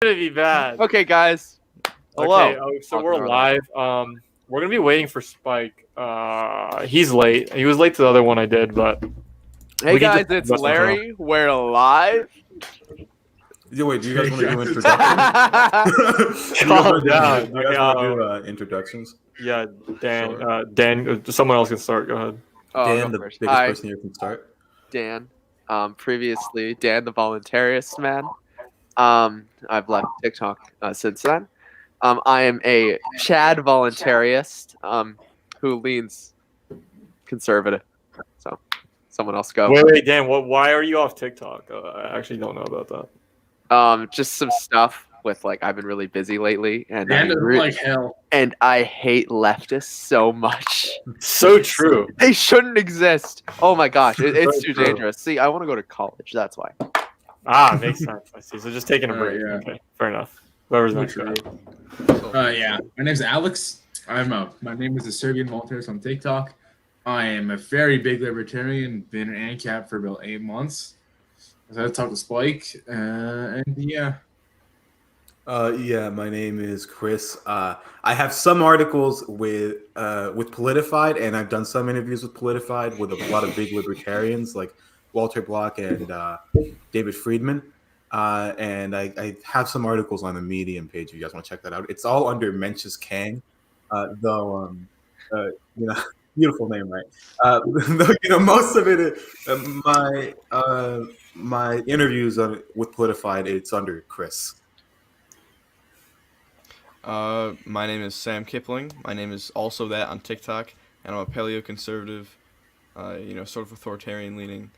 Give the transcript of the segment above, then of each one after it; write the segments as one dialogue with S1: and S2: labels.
S1: Gonna be bad.
S2: Okay, guys. Hello.
S1: Okay, so we're live. We're gonna be waiting for Spike. He's late. He was late to the other one I did, but
S2: Hey
S1: we can
S2: guys,
S1: just
S2: it's
S1: listen to him.
S2: Larry. We're live.
S3: Wait, do you guys want to do introductions?
S1: Calm down.
S3: Do you guys want to do introductions?
S1: Yeah, Dan.
S3: Sure.
S1: Dan. Someone else can start. Go ahead.
S3: Dan, the biggest
S2: Hi,
S3: person here, can start.
S2: Dan. Previously, Dan the voluntarist man. I've left TikTok since then. I am a Chad voluntarist who leans conservative. So, someone else go.
S1: Wait, Dan. Why are you off TikTok? I actually don't know about that.
S2: Just some stuff with I've been really busy lately, and
S4: Dan doesn't like hell.
S2: and I hate leftists so much.
S1: So true.
S2: They shouldn't exist. Oh my gosh, it's
S1: So
S2: too
S1: true.
S2: dangerous. See, I want to go to college. That's why.
S1: Makes sense. I see. So just taking a break.
S4: Yeah.
S1: Okay, fair enough. Whoever's
S4: We'll
S1: next.
S4: try. Yeah. My name's Alex. My name is a Serbian voluntarist on TikTok. I am a very big libertarian. Been an ANCAP for about 8 months. So I talked to Spike, and yeah.
S3: Yeah, my name is Chris. I have some articles with Politified, and I've done some interviews with Politified with a lot of big libertarians like Walter Block and David Friedman. And I have some articles on the Medium page if you guys want to check that out. It's all under Mencius Kang, though. Beautiful name, right? Though, most of it, my interviews with Politified, it's under Chris.
S5: My name is Sam Kipling. My name is also that on TikTok, and I'm a paleo-conservative, sort of authoritarian leaning,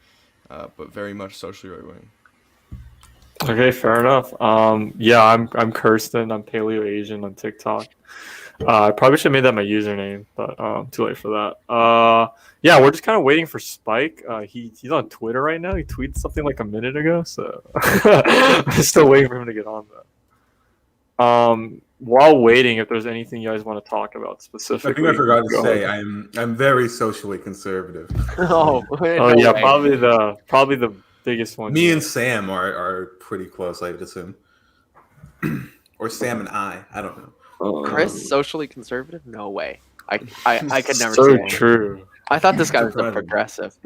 S5: but very much socially right-wing.
S1: Okay, fair enough. I'm Kirsten. I'm Paleo Asian on TikTok. I probably should have made that my username, but too late for that. We're just kind of waiting for Spike. He's on Twitter right now. He tweeted something like a minute ago, so I'm still waiting for him to get on that. While waiting, if there's anything you guys want to talk about specifically,
S3: I think I forgot to
S1: go
S3: say
S1: ahead.
S3: I'm very socially conservative.
S2: Oh,
S1: Oh yeah, probably the biggest one.
S3: Me and Sam are pretty close, I'd assume. Or Sam and I don't know.
S2: Chris, socially conservative? No way. I could never
S1: So
S2: say that.
S1: true.
S2: I thought this guy was a
S3: Surprising.
S2: progressive.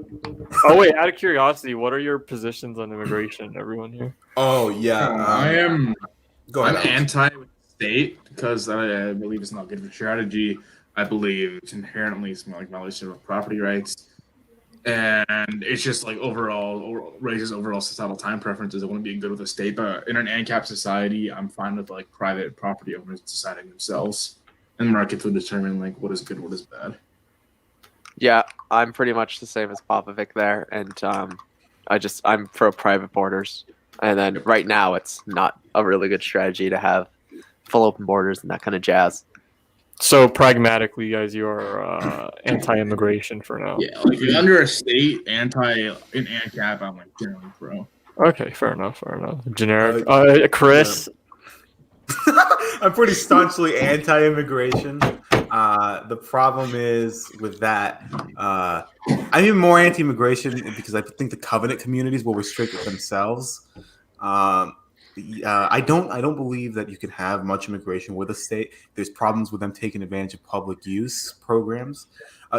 S1: Oh wait, out of curiosity, what are your positions on immigration? Everyone here.
S3: Oh yeah,
S4: I am.
S3: Go
S4: I'm
S3: ahead.
S4: anti-state because I believe it's not good for strategy. I believe it's inherently violation of property rights, and it's just overall raises overall societal time preferences. I want to be good with the state, but in an ANCAP society, I'm fine with private property owners deciding themselves, and the market will determine what is good, what is bad.
S2: Yeah, I'm pretty much the same as Popovic there, and I'm pro private borders. And then right now, it's not a really good strategy to have full open borders and that kind of jazz.
S1: So pragmatically, guys, you are anti-immigration for now.
S4: Yeah, under a state in ANCAP, I'm generally pro.
S1: Okay, fair enough. Generic. Chris.
S3: I'm pretty staunchly anti-immigration. The problem is with that, I'm even more anti-immigration because I think the covenant communities will restrict it themselves. I don't believe that you can have much immigration with a state. There's problems with them taking advantage of public use programs,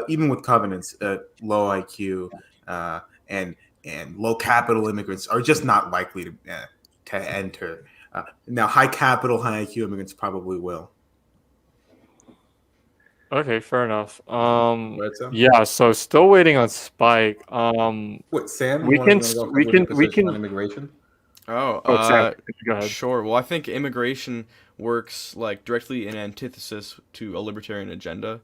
S3: even with covenants. Low IQ and low capital immigrants are just not likely to enter. Now, high capital, high IQ immigrants probably will.
S1: Okay, fair enough.
S3: Right, Sam?
S1: Yeah. So still waiting on Spike.
S3: What, Sam?
S1: We
S3: You wanna
S1: can-
S3: go
S1: we
S3: with your
S1: can- we
S3: position
S1: can-
S3: on immigration.
S1: Sam, go ahead.
S5: Sure. Well, I think immigration works directly in antithesis to a libertarian agenda.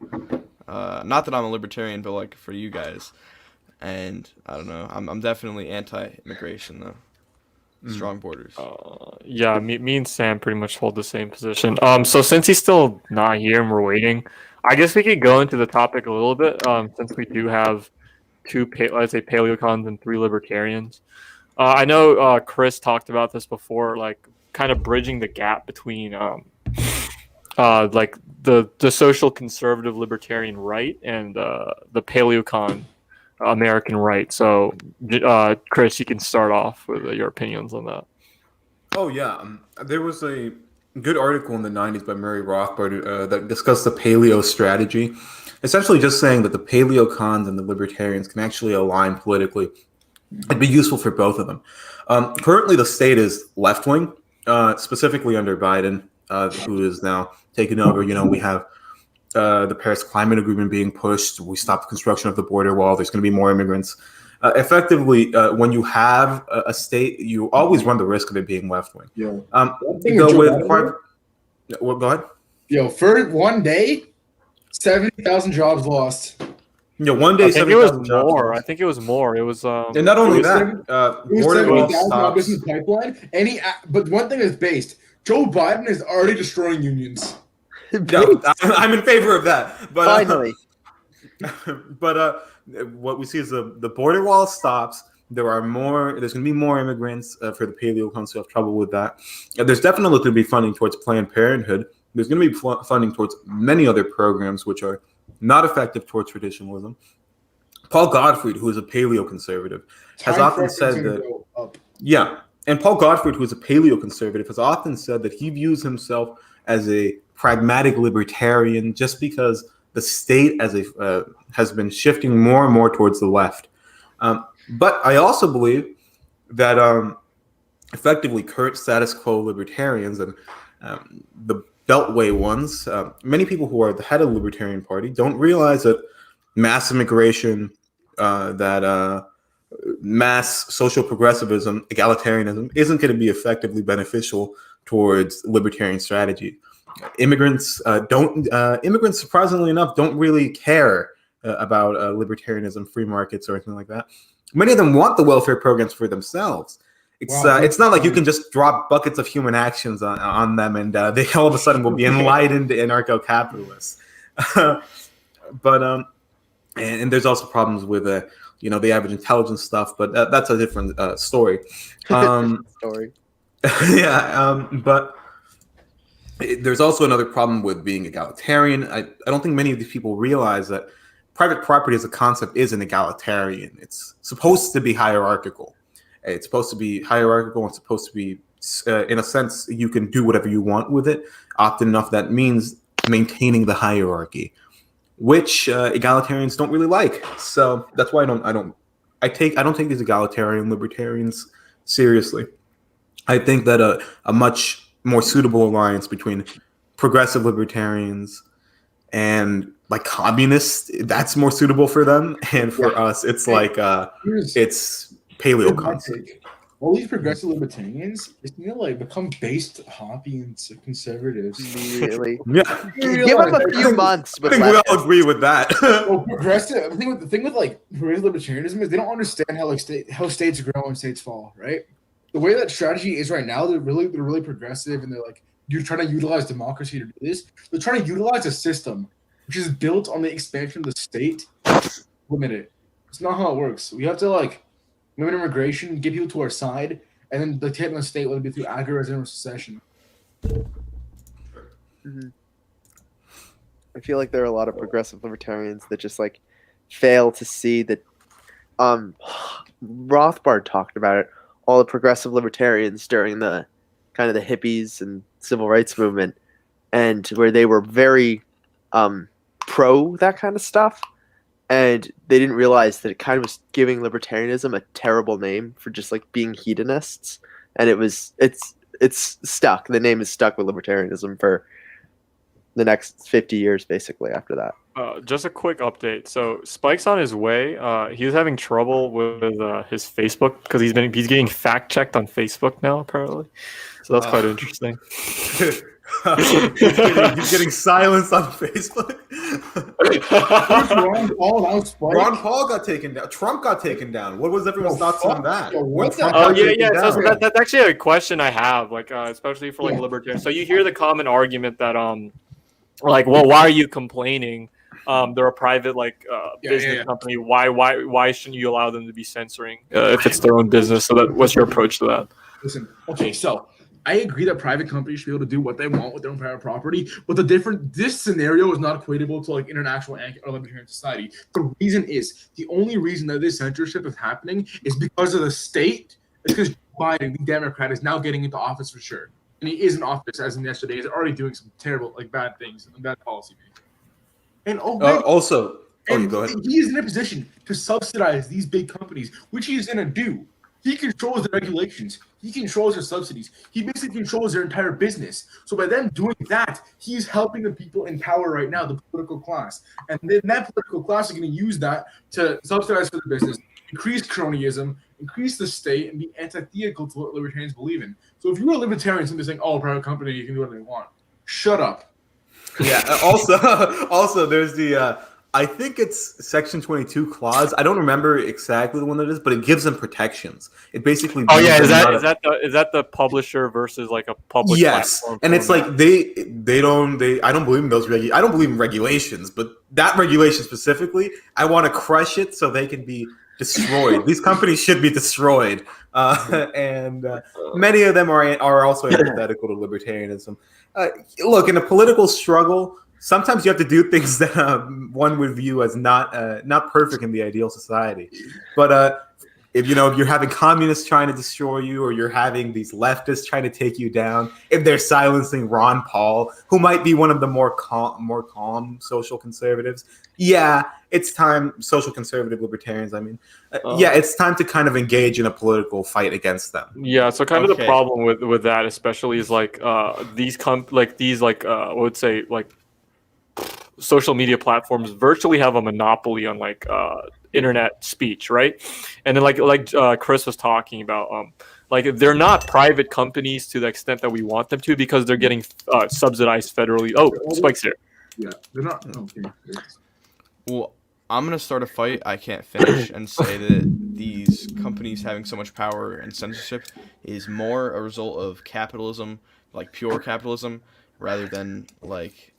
S5: Not that I'm a libertarian, but for you guys. And I don't know. I'm definitely anti-immigration though. Strong borders.
S1: Me and Sam pretty much hold the same position. So since he's still not here and we're waiting, I guess we could go into the topic a little bit. Since we do have let's say paleocons and 3 libertarians. I know Chris talked about this before, kind of bridging the gap between the social conservative libertarian right and the paleocon American right. So, Chris, you can start off with your opinions on that.
S3: Oh yeah, there was a good article in the '90s by Murray Rothbard that discussed the paleo strategy, essentially just saying that the paleo cons and the libertarians can actually align politically. It'd be useful for both of them. Currently, the state is left wing, specifically under Biden, who is now taken over. You know, we have the Paris Climate Agreement being pushed. We stopped the construction of the border wall. There's going to be more immigrants. Effectively, when you have a state, you always run the risk of it being left wing.
S6: Yo,
S3: Well, go ahead.
S6: Yo, for one day, 70,000 jobs lost.
S3: One day,
S1: I think it was
S3: 70,000 jobs
S1: more.
S3: lost.
S1: I think it was more. It was
S3: And not only
S6: It was
S3: that,
S6: It was
S3: border wall
S6: 70,000 jobs in
S3: stops.
S6: the pipeline. But one thing is based. Joe Biden is already destroying unions.
S3: No, I'm in favor of that. But
S2: Finally.
S3: but what we see is the border wall stops. There's going to be more immigrants for the paleo cons who have trouble with that. There's definitely going to be funding towards Planned Parenthood. There's going to be funding towards many other programs which are not effective towards traditionalism. Paul Gottfried, who is a paleo conservative, has often said that. Yeah, and Paul Gottfried, who is a paleo conservative, has often said that he views himself as a pragmatic libertarian just because the state has been shifting more and more towards the left. But I also believe that effectively current status quo libertarians and the Beltway ones, many people who are the head of the Libertarian Party don't realize that mass immigration, mass social progressivism, egalitarianism isn't going to be effectively beneficial towards libertarian strategy. Immigrants surprisingly enough don't really care about libertarianism, free markets, or anything like that. Many of them want the welfare programs for themselves. It's not like you can just drop buckets of human actions on them and they all of a sudden will be enlightened anarcho-capitalists. And there's also problems with the average intelligence stuff, but that's a different story. But there's also another problem with being egalitarian. I don't think many of these people realize that private property as a concept isn't egalitarian. It's supposed to be hierarchical. It's supposed to be hierarchical and supposed to be, in a sense, you can do whatever you want with it. Often enough, that means maintaining the hierarchy, which egalitarians don't really like. So that's why I don't take these egalitarian libertarians seriously. I think that a much more suitable alliance between progressive libertarians and like communists, that's more suitable for them. And for us, it's it's paleo concept.
S6: All these progressive libertarians, it's gonna like become based hoppy and conservatives
S2: Immediately.
S3: Yeah,
S2: Give them a few months.
S3: I think we all agree with that.
S6: Well, progressive. The thing with like progressive libertarianism is they don't understand how states grow and states fall. Right. The way that strategy is right now, they're really progressive, and they're like, you're trying to utilize democracy to do this. They're trying to utilize a system which is built on the expansion of the state. Limit it. It's not how it works. We have to like limit immigration, get people to our side, and then dictate on the state, whether it be through aggregation or secession.
S2: Mm-hmm. I feel like there are a lot of progressive libertarians that just like fail to see that. Rothbard talked about it. All the progressive libertarians during the kind of the hippies and civil rights movement, and where they were very pro that kind of stuff, and they didn't realize that it kind of was giving libertarianism a terrible name for just like being hedonists, and it's stuck. The name is stuck with libertarianism for the next 50 years basically after that.
S1: Just a quick update. So Spike's on his way. He was having trouble with his Facebook because he's getting fact checked on Facebook now apparently. So that's quite interesting.
S3: he's getting silenced on Facebook. Ron Paul got taken down. Trump got taken down. What was everyone's thoughts on that?
S1: So that's actually a question I have, like especially for like libertarians. So you hear the common argument that like, well, why are you complaining? They're a private business company. Why shouldn't you allow them to be censoring if it's their own business? So what's your approach to that?
S4: Listen, okay, so I agree that private companies should be able to do what they want with their own private property, but this scenario is not equatable to like international or libertarian society. The only reason that this censorship is happening is because of the state. It's because
S6: Biden, the Democrat, is now getting into office for sure. And he is in office as of yesterday. He's already doing some terrible, bad things, bad policy making. And
S3: Also, go ahead.
S6: he is in a position to subsidize these big companies, which he is going to do. He controls the regulations. He controls their subsidies. He basically controls their entire business. So by them doing that, he's helping the people in power right now, the political class. And then that political class is going to use that to subsidize for the business, increase cronyism, increase the state, and be antithetical to what libertarians believe in. So if you're a libertarian, somebody's saying, "Oh, private company, you can do whatever they want," shut up.
S3: Yeah. Also, there's the I think it's Section 22 clause. I don't remember exactly the one that it is, but it gives them protections. It basically.
S1: Oh yeah, is that the publisher versus like a public?
S3: Yes, and it's like they I don't believe in those I don't believe in regulations, but that regulation specifically, I want to crush it so they can be destroyed. These companies should be destroyed, and many of them are also antithetical to libertarianism. Look, in a political struggle, sometimes you have to do things that one would view as not perfect in the ideal society. But if you're having communists trying to destroy you, or you're having these leftists trying to take you down, if they're silencing Ron Paul, who might be one of the more calm social conservatives, yeah, it's time. Social conservative libertarians, I mean, yeah, it's time to kind of engage in a political fight against them.
S1: Yeah, so kind of the problem with that, especially, is like these I would say like social media platforms virtually have a monopoly on like internet speech, right? And then like Chris was talking about, like they're not private companies to the extent that we want them to, because they're getting subsidized federally. Oh, Spike's here.
S6: Yeah, they're not. Okay.
S5: Well, I'm gonna start a fight I can't finish and say that these companies having so much power and censorship is more a result of capitalism, like pure capitalism, rather than like.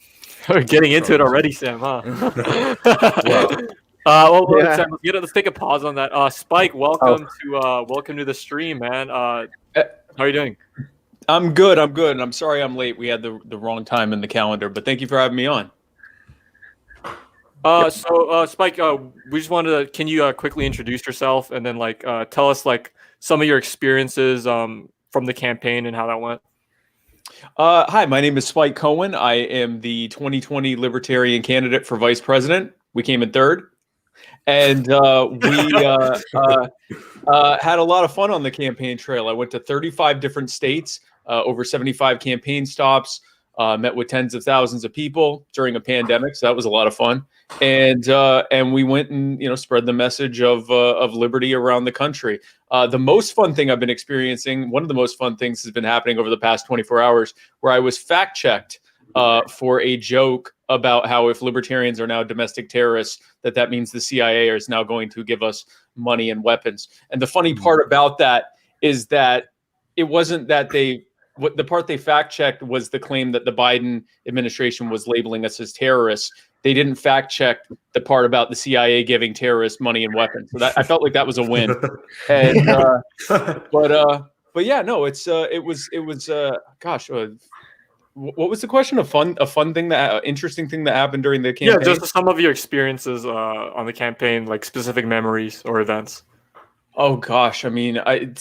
S1: We're getting into it already, Sam, huh? Sam, let's take a pause on that. Spike, welcome to the stream, man. How are you doing?
S7: I'm good. And I'm sorry I'm late. We had the wrong time in the calendar, but thank you for having me on.
S1: So Spike, we just wanted to, can you quickly introduce yourself and then like tell us like some of your experiences from the campaign and how that went?
S7: Hi, my name is Spike Cohen. I am the 2020 Libertarian candidate for vice president. We came in third, and we had a lot of fun on the campaign trail. I went to 35 different states, over 75 campaign stops, met with tens of thousands of people during a pandemic, so that was a lot of fun. And we went and spread the message of liberty around the country. The most fun thing I've been experiencing, one of the most fun things has been happening over the past 24 hours, where I was fact checked for a joke about how if libertarians are now domestic terrorists, that means the CIA is now going to give us money and weapons. And the funny part about that is that it wasn't that the part they fact checked was the claim that the Biden administration was labeling us as terrorists. They didn't fact check the part about the CIA giving terrorists money and weapons. So that, I felt like that was a win. And but yeah, no, it was gosh, what was the question? A fun thing interesting thing that happened during the campaign?
S1: Yeah, just some of your experiences on the campaign, like specific memories or events.
S7: Oh gosh, I mean, I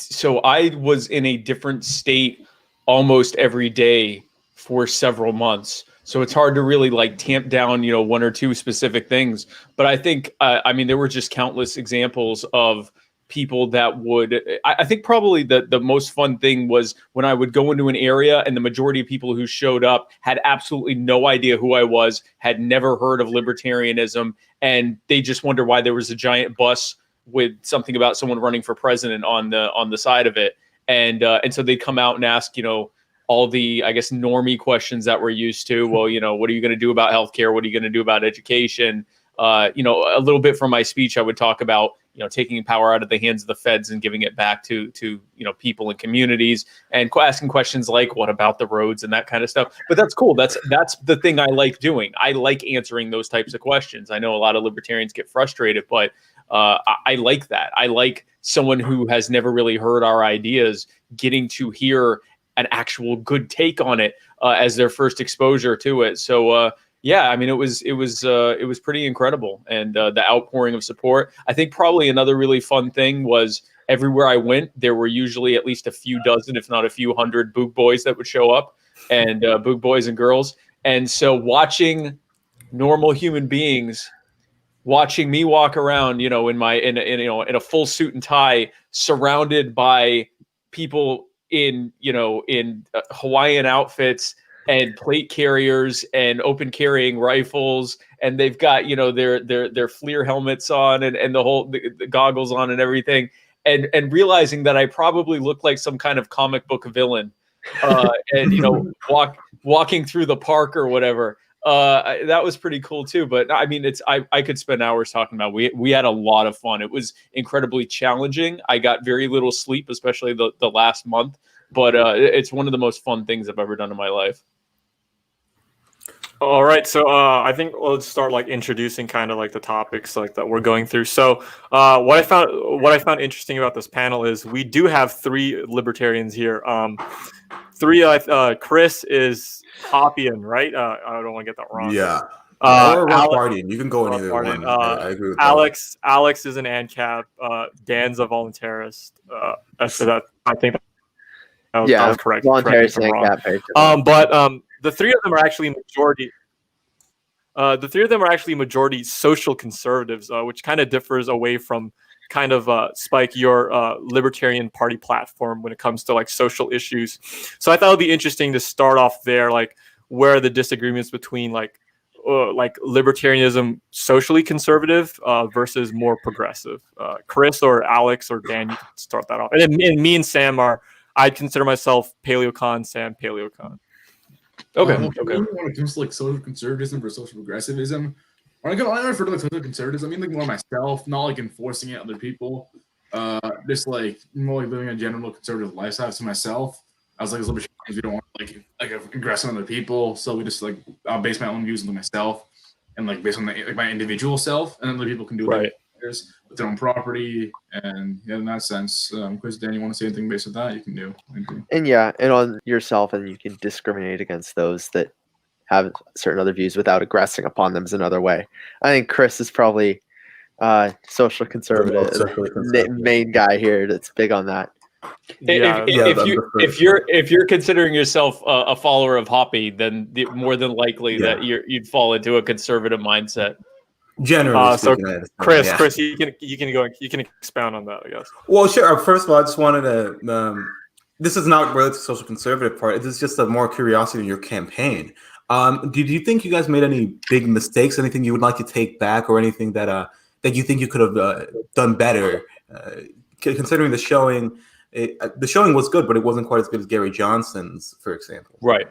S7: was in a different state almost every day for several months. So it's hard to really like tamp down, one or two specific things. But I think, there were just countless examples of people that would, I think probably the most fun thing was when I would go into an area and the majority of people who showed up had absolutely no idea who I was, had never heard of libertarianism, and they just wonder why there was a giant bus with something about someone running for president on the side of it. And so they'd come out and ask, all the, I guess, normie questions that we're used to. Well, what are you going to do about healthcare? What are you going to do about education? A little bit from my speech, I would talk about, taking power out of the hands of the feds and giving it back to people and communities, and asking questions like, what about the roads and that kind of stuff. But that's cool. That's the thing I like doing. I like answering those types of questions. I know a lot of libertarians get frustrated, but I like that. I like someone who has never really heard our ideas getting to hear an actual good take on it as their first exposure to it. So yeah, I mean, it was pretty incredible, and the outpouring of support. I think probably another really fun thing was everywhere I went, there were usually at least a few dozen, if not a few hundred, Boog boys that would show up, and Boog boys and girls. And so watching normal human beings, watching me walk around, in a full suit and tie, surrounded by people in Hawaiian outfits and plate carriers and open carrying rifles, and they've got their FLIR helmets on and the goggles on and everything, and realizing that I probably look like some kind of comic book villain, and walking through the park or whatever. That was pretty cool too. But I mean, I could spend hours talking about. We had a lot of fun. It was incredibly challenging. I got very little sleep, especially the last month. But it's one of the most fun things I've ever done in my life.
S1: All right, so I think let's start like introducing kind of like the topics like that we're going through. So what I found interesting about this panel is we do have three libertarians here. Chris is Hoppian, right? I don't want to get that wrong.
S3: Yeah.
S1: Or
S3: Rothbardian. You can go in either one. I agree with
S1: Alex is an ANCAP. Dan's a voluntarist. So that I think that was correct.
S2: Voluntarist and ANCAP.
S1: But the three of them are actually majority. The three of them are actually majority social conservatives, which kind of differs away from kind of Spike your Libertarian Party platform when it comes to like social issues. So I thought it'd be interesting to start off there, like where are the disagreements between like libertarianism socially conservative versus more progressive. Chris or Alex or Dan, you can start that off. And then me and Sam I'd consider myself paleocon, Sam paleocon.
S7: Okay.
S4: When it comes to like social conservatism versus social progressivism, when I refer to like social conservatism, I mean like more myself, not like enforcing it on other people. Just like more like living a general conservative lifestyle to myself. I was like, libertarians, we don't want like aggress on other people, so we just like I'll base my own views on myself and like based on my individual self, and then other people can do it with their own property. And in that sense, Chris, Dan, you want to say anything based on that? You can do.
S2: And on yourself, and you can discriminate against those that have certain other views without aggressing upon them is another way. I think Chris is probably social conservative, main guy here that's big on that.
S7: If you're considering yourself a follower of Hoppy, then more than likely that you'd fall into a conservative mindset.
S3: Generally speaking,
S1: Chris, you can expound on that, I guess.
S3: Well, sure. First of all, I just wanted to. This is not related to social conservative part. It is just a more curiosity in your campaign. Did you think you guys made any big mistakes? Anything you would like to take back, or anything that you think you could have done better? Considering the showing, the showing was good, but it wasn't quite as good as Gary Johnson's, for example.
S7: Right.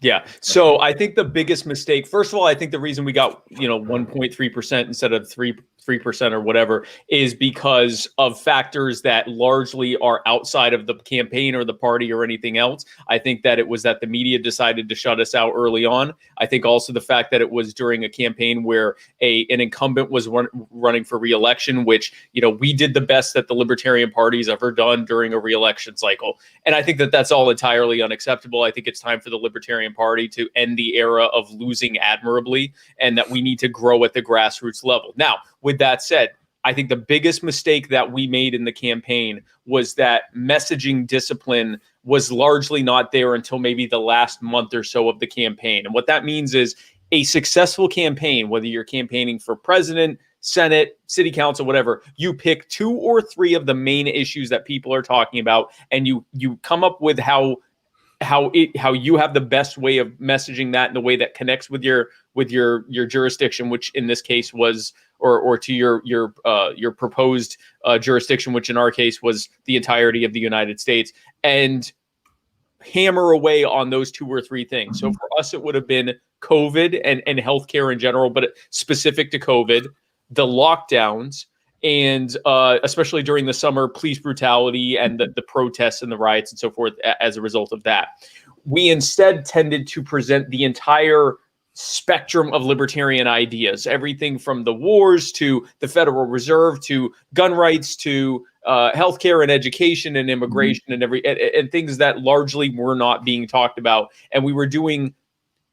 S7: Yeah. So I think the biggest mistake, first of all, I think the reason we got 1.3% instead of 3% or whatever is because of factors that largely are outside of the campaign or the party or anything else. I think that it was that the media decided to shut us out early on. I think also the fact that it was during a campaign where an incumbent was running for re-election, which we did the best that the Libertarian Party's ever done during a re-election cycle. And I think that that's all entirely unacceptable. I think it's time for the Libertarian Party to end the era of losing admirably, and that we need to grow at the grassroots level. Now, with that said, I think the biggest mistake that we made in the campaign was that messaging discipline was largely not there until maybe the last month or so of the campaign. And what that means is a successful campaign, whether you're campaigning for president, Senate, city council, whatever, you pick 2 or 3 of the main issues that people are talking about, and you come up with how you have the best way of messaging that in the way that connects with your jurisdiction, which in this case was or to your proposed jurisdiction, which in our case was the entirety of the United States, and hammer away on those 2 or 3 things. So for us, it would have been COVID and healthcare in general, but specific to COVID, the lockdowns, and especially during the summer, police brutality and the protests and the riots and so forth as a result of that. We instead tended to present the entire spectrum of libertarian ideas, everything from the wars to the Federal Reserve to gun rights to healthcare and education and immigration and things that largely were not being talked about. And we were doing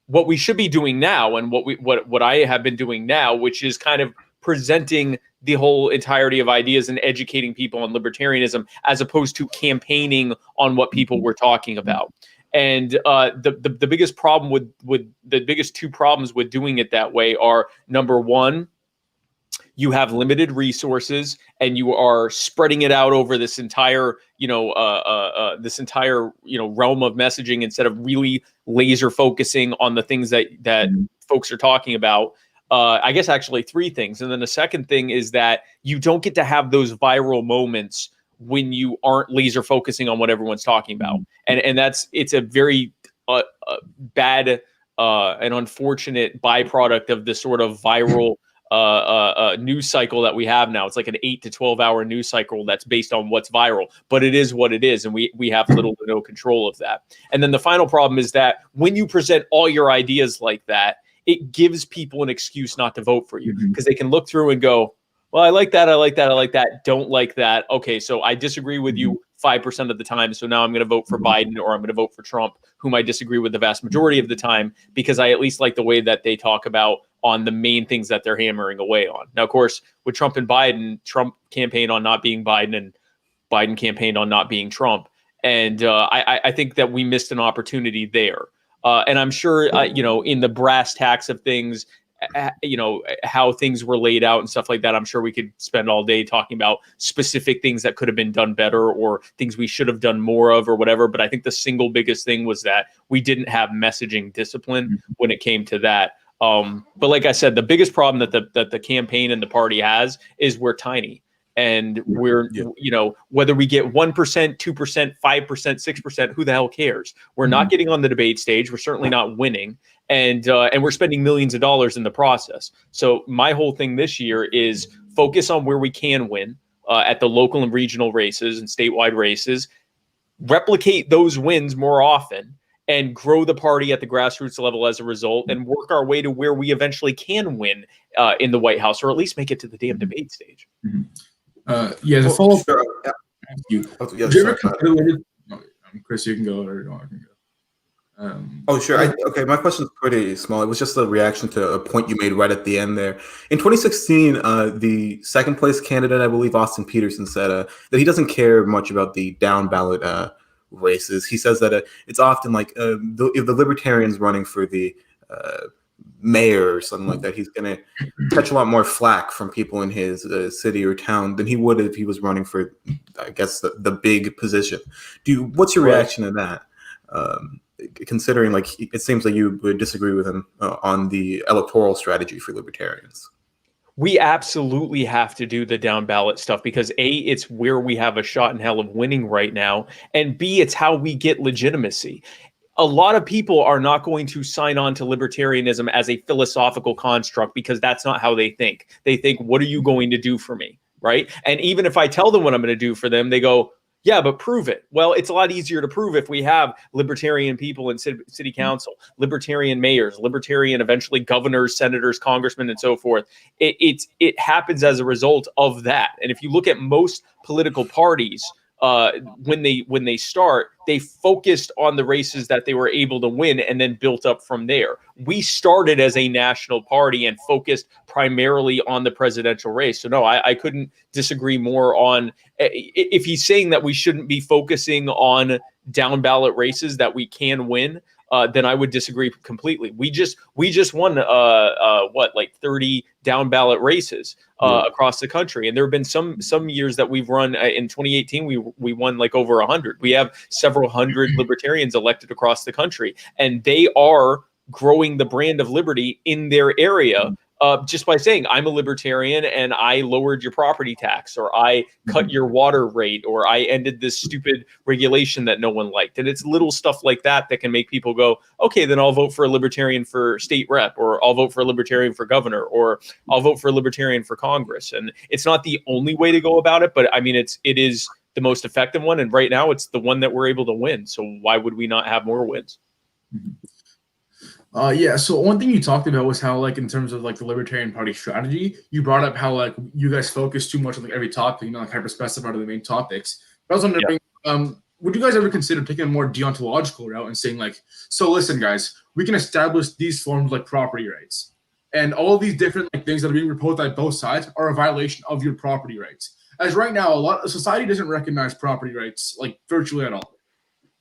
S7: what we should be doing now, and what I have been doing now, which is kind of presenting the whole entirety of ideas and educating people on libertarianism, as opposed to campaigning on what people were talking about. And the biggest problem with the biggest two problems with doing it that way are, number one, you have limited resources and you are spreading it out over this entire, realm of messaging, instead of really laser focusing on the things that folks are talking about. I guess actually three things. And then the second thing is that you don't get to have those viral moments when you aren't laser focusing on what everyone's talking about. And it's a very bad and unfortunate byproduct of this sort of viral news cycle that we have now. It's like an 8 to 12 hour news cycle that's based on what's viral, but it is what it is. And we have little to no control of that. And then the final problem is that when you present all your ideas like that, it gives people an excuse not to vote for you, because they can look through and go, well, I like that, I like that, I like that, don't like that. Okay, so I disagree with you 5% of the time, so now I'm going to vote for Biden, or I'm going to vote for Trump, whom I disagree with the vast majority of the time, because I at least like the way that they talk about on the main things that they're hammering away on. Now, of course, with Trump and Biden, Trump campaigned on not being Biden, and Biden campaigned on not being Trump. And I think that we missed an opportunity there. And I'm sure, in the brass tacks of things, how things were laid out and stuff like that, I'm sure we could spend all day talking about specific things that could have been done better, or things we should have done more of, or whatever. But I think the single biggest thing was that we didn't have messaging discipline when it came to that. But like I said, the biggest problem that the campaign and the party has is we're tiny. And we're, whether we get 1%, 2%, 5%, 6%, who the hell cares? We're not getting on the debate stage. We're certainly not winning. And we're spending millions of dollars in the process. So my whole thing this year is focus on where we can win at the local and regional races and statewide races, replicate those wins more often, and grow the party at the grassroots level as a result, and work our way to where we eventually can win in the White House, or at least make it to the damn debate stage.
S4: The follow-up.
S3: Sure.
S4: Thank you.
S3: Yes,
S4: Did you ever
S3: sorry.
S4: consider, Chris, you can go, or no, I can go.
S3: Sure. Okay, my question is pretty small. It was just a reaction to a point you made right at the end there. In 2016, the second place candidate, I believe, Austin Peterson, said that he doesn't care much about the down ballot races. He says that it's often like if the Libertarian's running for the mayor or something like that, he's going to catch a lot more flack from people in his city or town than he would if he was running for, I guess, the big position. What's your reaction to that? Considering it seems like you would disagree with him on the electoral strategy for libertarians.
S7: We absolutely have to do the down ballot stuff, because A, it's where we have a shot in hell of winning right now, and B, it's how we get legitimacy. A lot of people are not going to sign on to libertarianism as a philosophical construct, because that's not how they think. They think, what are you going to do for me? Right? And even if I tell them what I'm going to do for them, they go, yeah, but prove it. Well, it's a lot easier to prove if we have libertarian people in city council, libertarian mayors, libertarian eventually governors, senators, congressmen, and so forth. It happens as a result of that. And if you look at most political parties, when they start, they focused on the races that they were able to win and then built up from there. We started as a national party and focused primarily on the presidential race. So no, I couldn't disagree more on, if he's saying that we shouldn't be focusing on down ballot races that we can win, then I would disagree completely. We just won 30 down ballot races across the country, and there have been some years that we've run. In 2018, we won like over 100. We have several hundred libertarians elected across the country, and they are growing the brand of liberty in their area. Just by saying, I'm a libertarian and I lowered your property tax, or I cut your water rate, or I ended this stupid regulation that no one liked. And it's little stuff like that that can make people go, okay, then I'll vote for a libertarian for state rep, or I'll vote for a libertarian for governor, or I'll vote for a libertarian for Congress. And it's not the only way to go about it, but I mean, it is the most effective one. And right now it's the one that we're able to win. So why would we not have more wins?
S6: So one thing you talked about was how, in terms of the Libertarian Party strategy, you brought up how you guys focus too much on every topic, hyper specified on the main topics. But I was wondering, would you guys ever consider taking a more deontological route and saying like, so listen, guys, we can establish these forms like property rights, and all of these different like things that are being proposed by both sides are a violation of your property rights. As right now, a lot of society doesn't recognize property rights like virtually at all.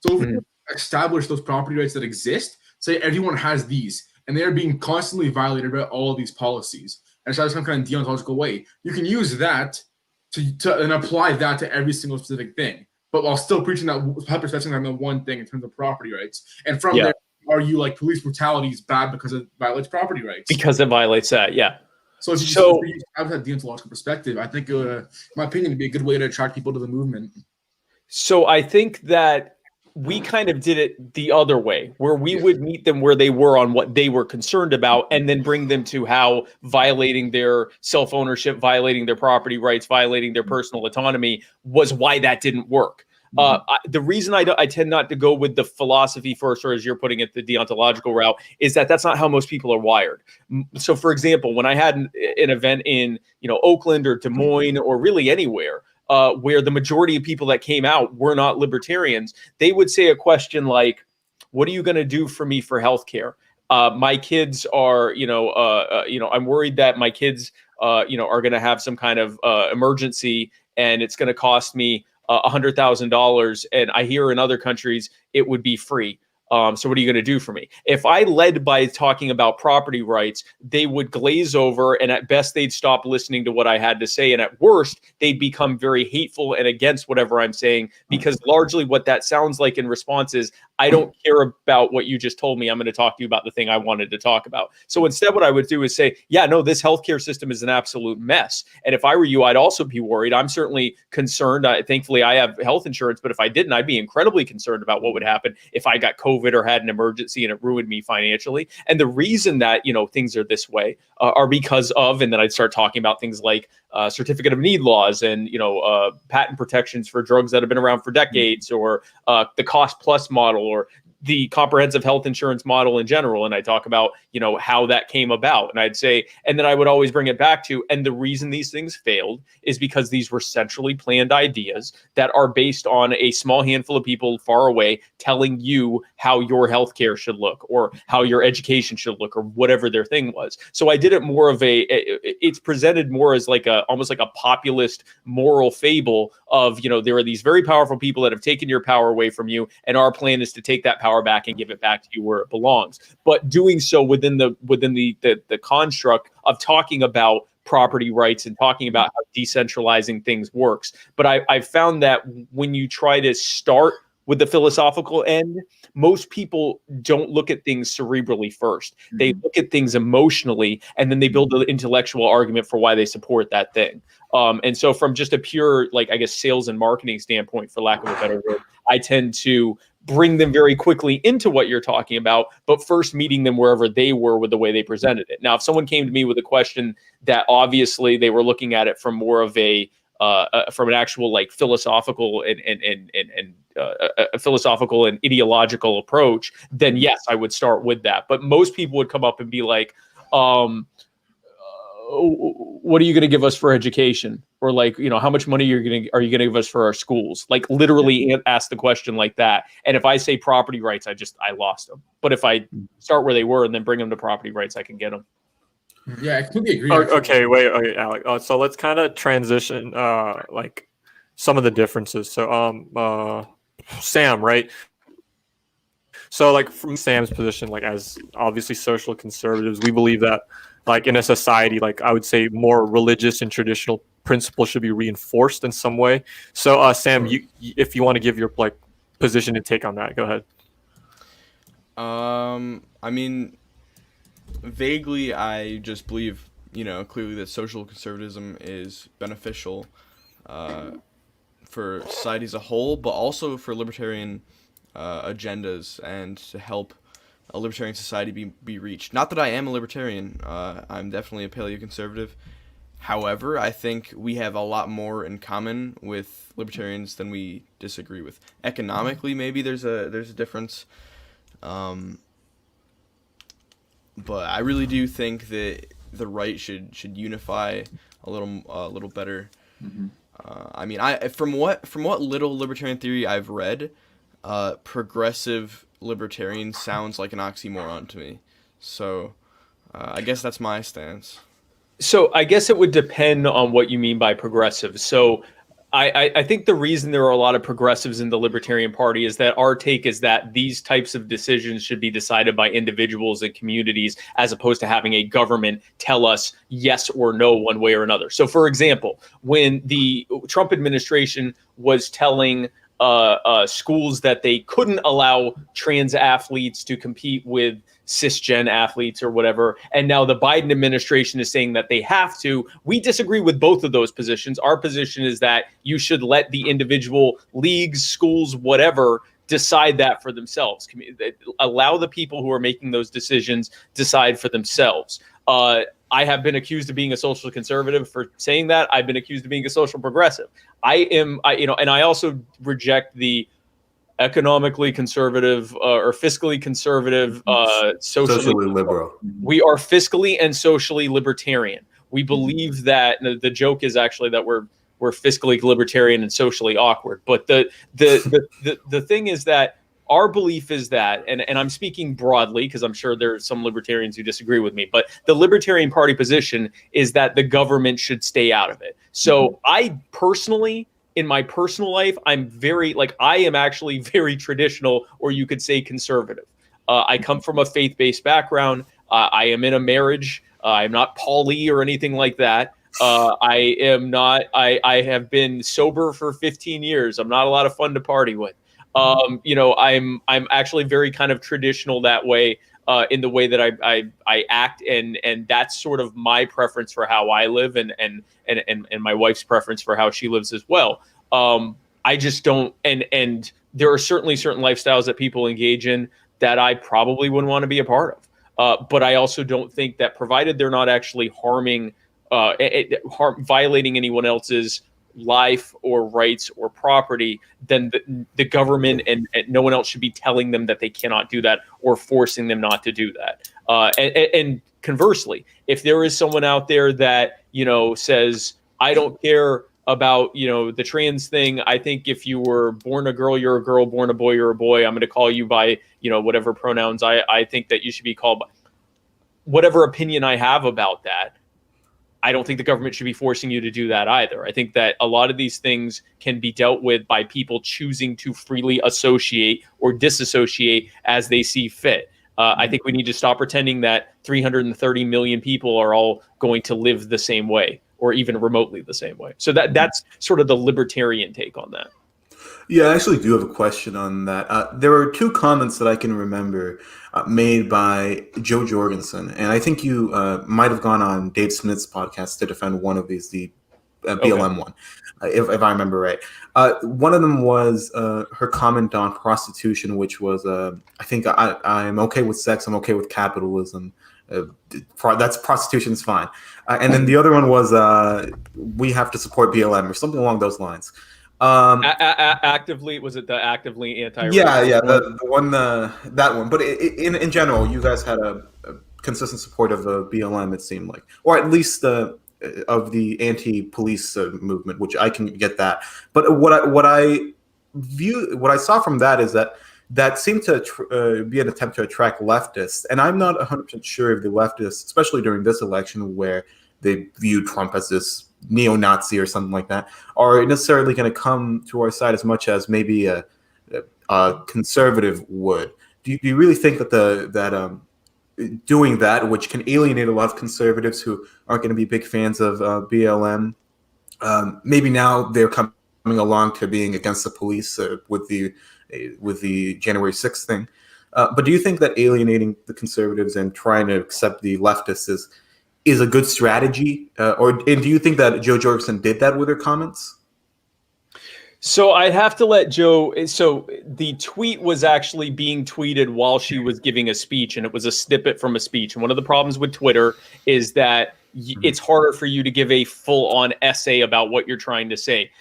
S6: So if we can establish those property rights that exist, say everyone has these, and they are being constantly violated by all of these policies, and establish some kind of deontological way, you can use that to and apply that to every single specific thing, but while still preaching that hyper-specifying on the one thing in terms of property rights. And from there, argue like police brutality is bad because it violates property rights.
S7: Because it violates that, yeah.
S6: So if you have that deontological perspective, I think, in my opinion, it'd be a good way to attract people to the movement.
S7: So I think that we kind of did it the other way, where we would meet them where they were on what they were concerned about, and then bring them to how violating their self-ownership, violating their property rights, violating their personal autonomy was why that didn't work. The reason I tend not to go with the philosophy first, or as you're putting it, the deontological route, is that that's not how most people are wired. So, for example, when I had an event in Oakland or Des Moines or really anywhere where the majority of people that came out were not libertarians, they would say a question like, "What are you going to do for me for healthcare? My kids are, I'm worried that my kids, are going to have some kind of emergency, and it's going to cost me $100,000, and I hear in other countries it would be free. So what are you going to do for me?" If I led by talking about property rights, they would glaze over, and at best they'd stop listening to what I had to say, and at worst they'd become very hateful and against whatever I'm saying, because largely what that sounds like in response is, I don't care about what you just told me. I'm going to talk to you about the thing I wanted to talk about. So instead what I would do is say, yeah, no, this healthcare system is an absolute mess. And if I were you, I'd also be worried. I'm certainly concerned. Thankfully, I have health insurance, but if I didn't, I'd be incredibly concerned about what would happen if I got COVID or had an emergency and it ruined me financially. And the reason that, things are this way are because of, and then I'd start talking about things like certificate of need laws and, patent protections for drugs that have been around for decades, or the cost plus model, or the comprehensive health insurance model in general. And I talk about, how that came about. And I'd say, and then I would always bring it back to, and the reason these things failed is because these were centrally planned ideas that are based on a small handful of people far away telling you how your healthcare should look, or how your education should look, or whatever their thing was. So I did it more of it's presented more as like almost like a populist moral fable of, there are these very powerful people that have taken your power away from you, and our plan is to take that power back and give it back to you where it belongs. But doing so within the construct of talking about property rights and talking about how decentralizing things works. But I found that when you try to start with the philosophical end, most people don't look at things cerebrally first. They look at things emotionally, and then they build an intellectual argument for why they support that thing. And so from just a pure, sales and marketing standpoint, for lack of a better word, I tend to bring them very quickly into what you're talking about, but first meeting them wherever they were with the way they presented it. Now, if someone came to me with a question that obviously they were looking at it from more of from an actual philosophical and philosophical and ideological approach, then yes, I would start with that. But most people would come up and be like, what are you going to give us for education? Or how much money are you going to give us for our schools? Literally ask the question like that. And if I say property rights, I lost them. But if I start where they were and then bring them to property rights, I can get them.
S6: Yeah, I completely agree.
S1: Okay, Alec. So let's kind of transition, some of the differences. So, Sam, right? So, from Sam's position, as obviously social conservatives, we believe that, in a society, I would say more religious and traditional principles should be reinforced in some way. So, Sam, if you want to give your position and take on that, go ahead.
S5: I mean, vaguely, I just believe, clearly that social conservatism is beneficial for society as a whole, but also for libertarian agendas, and to help a libertarian society be reached. Not that I am a libertarian. I'm definitely a paleoconservative. However, I think we have a lot more in common with libertarians than we disagree with. Economically, maybe there's a difference. But I really do think that the right should unify a little better. I mean, from what little libertarian theory I've read, progressive libertarian sounds like an oxymoron to me. So I guess that's my stance.
S7: So I guess it would depend on what you mean by progressive. So I think the reason there are a lot of progressives in the Libertarian Party is that our take is that these types of decisions should be decided by individuals and communities as opposed to having a government tell us yes or no one way or another. So, for example, when the Trump administration was telling schools that they couldn't allow trans athletes to compete with cisgen athletes or whatever, and now the Biden administration is saying that they have to. We disagree with both of those positions. Our position is that you should let the individual leagues, schools, whatever, decide that for themselves. Allow the people who are making those decisions decide for themselves. I have been accused of being a social conservative for saying that. I've been accused of being a social progressive. And I also reject the economically conservative or fiscally conservative, socially
S3: liberal.
S7: We are fiscally and socially libertarian. We believe that the joke is actually that we're fiscally libertarian and socially awkward. But the thing is that our belief is that, and I'm speaking broadly because I'm sure there are some libertarians who disagree with me, but the Libertarian Party position is that the government should stay out of it. So I personally, in my personal life, I am actually very traditional, or you could say conservative. I come from a faith-based background. I am in a marriage. I'm not poly or anything like that. I am not. I have been sober for 15 years. I'm not a lot of fun to party with. I'm actually very kind of traditional that way, in the way that I act, and that's sort of my preference for how I live, and my wife's preference for how she lives as well. I just don't, and there are certainly certain lifestyles that people engage in that I probably wouldn't want to be a part of. But I also don't think that, provided they're not actually violating anyone else's life or rights or property, then the government and no one else should be telling them that they cannot do that or forcing them not to do that. And conversely, if there is someone out there that, says, I don't care about, the trans thing. I think if you were born a girl, you're a girl, born a boy, you're a boy. I'm going to call you by, whatever pronouns I think that you should be called by. Whatever opinion I have about that, I don't think the government should be forcing you to do that either. I think that a lot of these things can be dealt with by people choosing to freely associate or disassociate as they see fit. I think we need to stop pretending that 330 million people are all going to live the same way, or even remotely the same way. So that's sort of the libertarian take on that.
S3: Yeah, I actually do have a question on that. There were two comments that I can remember made by Joe Jorgensen, and I think you might have gone on Dave Smith's podcast to defend one of these, the BLM one, if I remember right. One of them was her comment on prostitution, which was, I think I'm okay with sex, I'm okay with capitalism. That's prostitution is fine. And then the other one was we have to support BLM or something along those lines.
S7: Actively, was it the actively anti-racist?
S3: Yeah, the one, that one. But in general, you guys had a consistent support of the BLM, it seemed like, or at least of the anti-police movement, which I can get that. But what I saw from that is that seemed to be an attempt to attract leftists, and I'm not 100% sure if the leftists, especially during this election, where they view Trump as this neo-Nazi or something like that, are necessarily going to come to our side as much as maybe a conservative would. Do you really think that doing that, which can alienate a lot of conservatives who aren't going to be big fans of BLM, maybe now they're coming along to being against the police with the January 6th thing, but do you think that alienating the conservatives and trying to accept the leftists is a good strategy, and do you think that Joe Jorgensen did that with her comments?
S7: So I'd have to let Joe. So the tweet was actually being tweeted while she was giving a speech, and it was a snippet from a speech. And one of the problems with Twitter is that it's harder for you to give a full-on essay about what you're trying to say.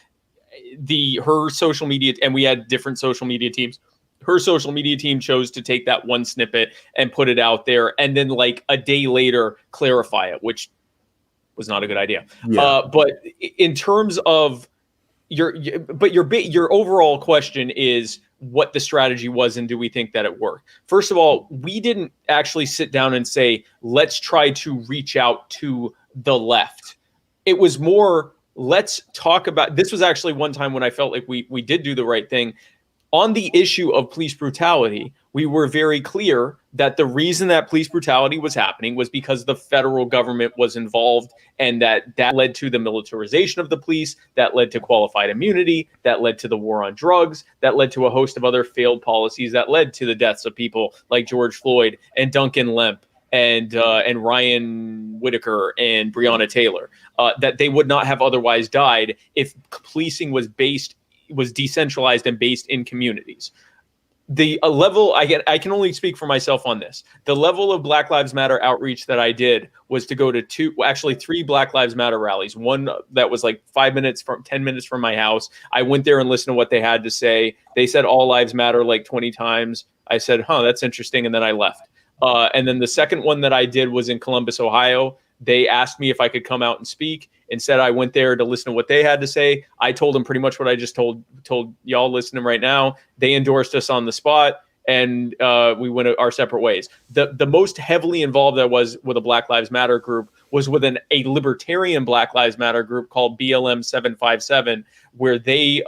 S7: Her social media, and we had different social media teams. Her social media team chose to take that one snippet and put it out there, and then like a day later clarify it, which was not a good idea. Yeah. But in terms of your overall question is what the strategy was and do we think that it worked? First of all, we didn't actually sit down and say, let's try to reach out to the left. It was more, let's talk about, this was actually one time when I felt like we did do the right thing. On the issue of police brutality, we were very clear that the reason that police brutality was happening was because the federal government was involved, and that led to the militarization of the police, that led to qualified immunity, that led to the war on drugs, that led to a host of other failed policies that led to the deaths of people like George Floyd and Duncan Lemp and Ryan Whitaker and Breonna Taylor, that they would not have otherwise died if policing was decentralized and based in communities. The level I can only speak for myself on this. The level of Black Lives Matter outreach that I did was to go to three Black Lives Matter rallies. One that was like 10 minutes from my house. I went there and listened to what they had to say. They said all lives matter like 20 times. I said, that's interesting. And then I left. And then the second one that I did was in Columbus, Ohio. They asked me if I could come out and speak. Instead, I went there to listen to what they had to say. I told them pretty much what I just told y'all listening right now. They endorsed us on the spot, and we went our separate ways. The most heavily involved I was with a Black Lives Matter group was with a libertarian Black Lives Matter group called BLM 757, where they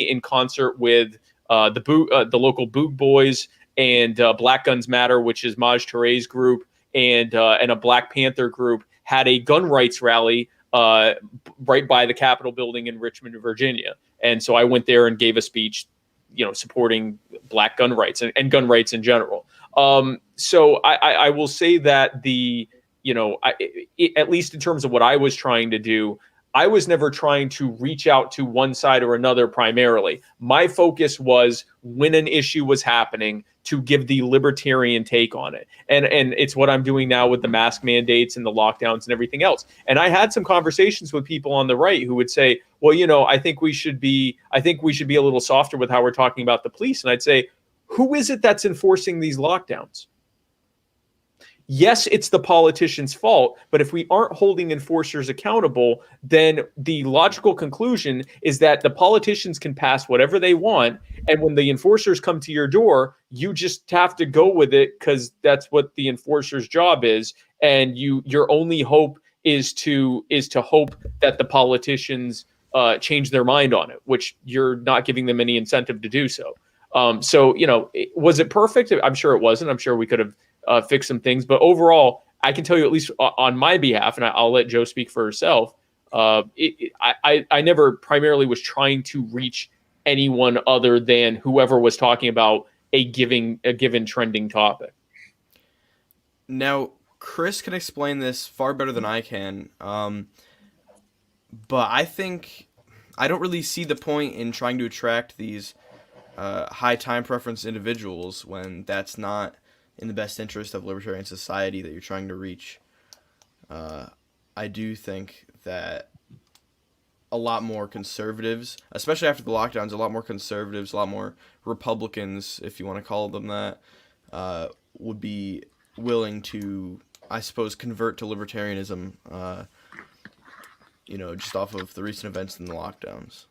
S7: in concert with the local Boog Boys and Black Guns Matter, which is Maj Touré's group, and a Black Panther group, had a gun rights rally right by the Capitol building in Richmond, Virginia. And so I went there and gave a speech, supporting Black gun rights and gun rights in general. So I will say that at least in terms of what I was trying to do, I was never trying to reach out to one side or another primarily. My focus was, when an issue was happening, to give the libertarian take on it. And it's what I'm doing now with the mask mandates and the lockdowns and everything else. And I had some conversations with people on the right who would say, well, I think we should be a little softer with how we're talking about the police. And I'd say, who is it that's enforcing these lockdowns? Yes, it's the politicians' fault, but if we aren't holding enforcers accountable, then the logical conclusion is that the politicians can pass whatever they want, and when the enforcers come to your door, you just have to go with it because that's what the enforcer's job is, and your only hope is to hope that the politicians change their mind on it, which you're not giving them any incentive to do so. Was it perfect? I'm sure it wasn't. I'm sure we could have fix some things, but overall, I can tell you, at least on my behalf, and I'll let Jo speak for herself. I never primarily was trying to reach anyone other than whoever was talking about a given trending topic.
S5: Now, Chris can explain this far better than I can, but I think I don't really see the point in trying to attract these high time preference individuals when that's not in the best interest of libertarian society that you're trying to reach. I do think that a lot more conservatives, especially after the lockdowns, a lot more conservatives, a lot more Republicans, if you want to call them that, would be willing to, I suppose, convert to libertarianism, just off of the recent events and the lockdowns.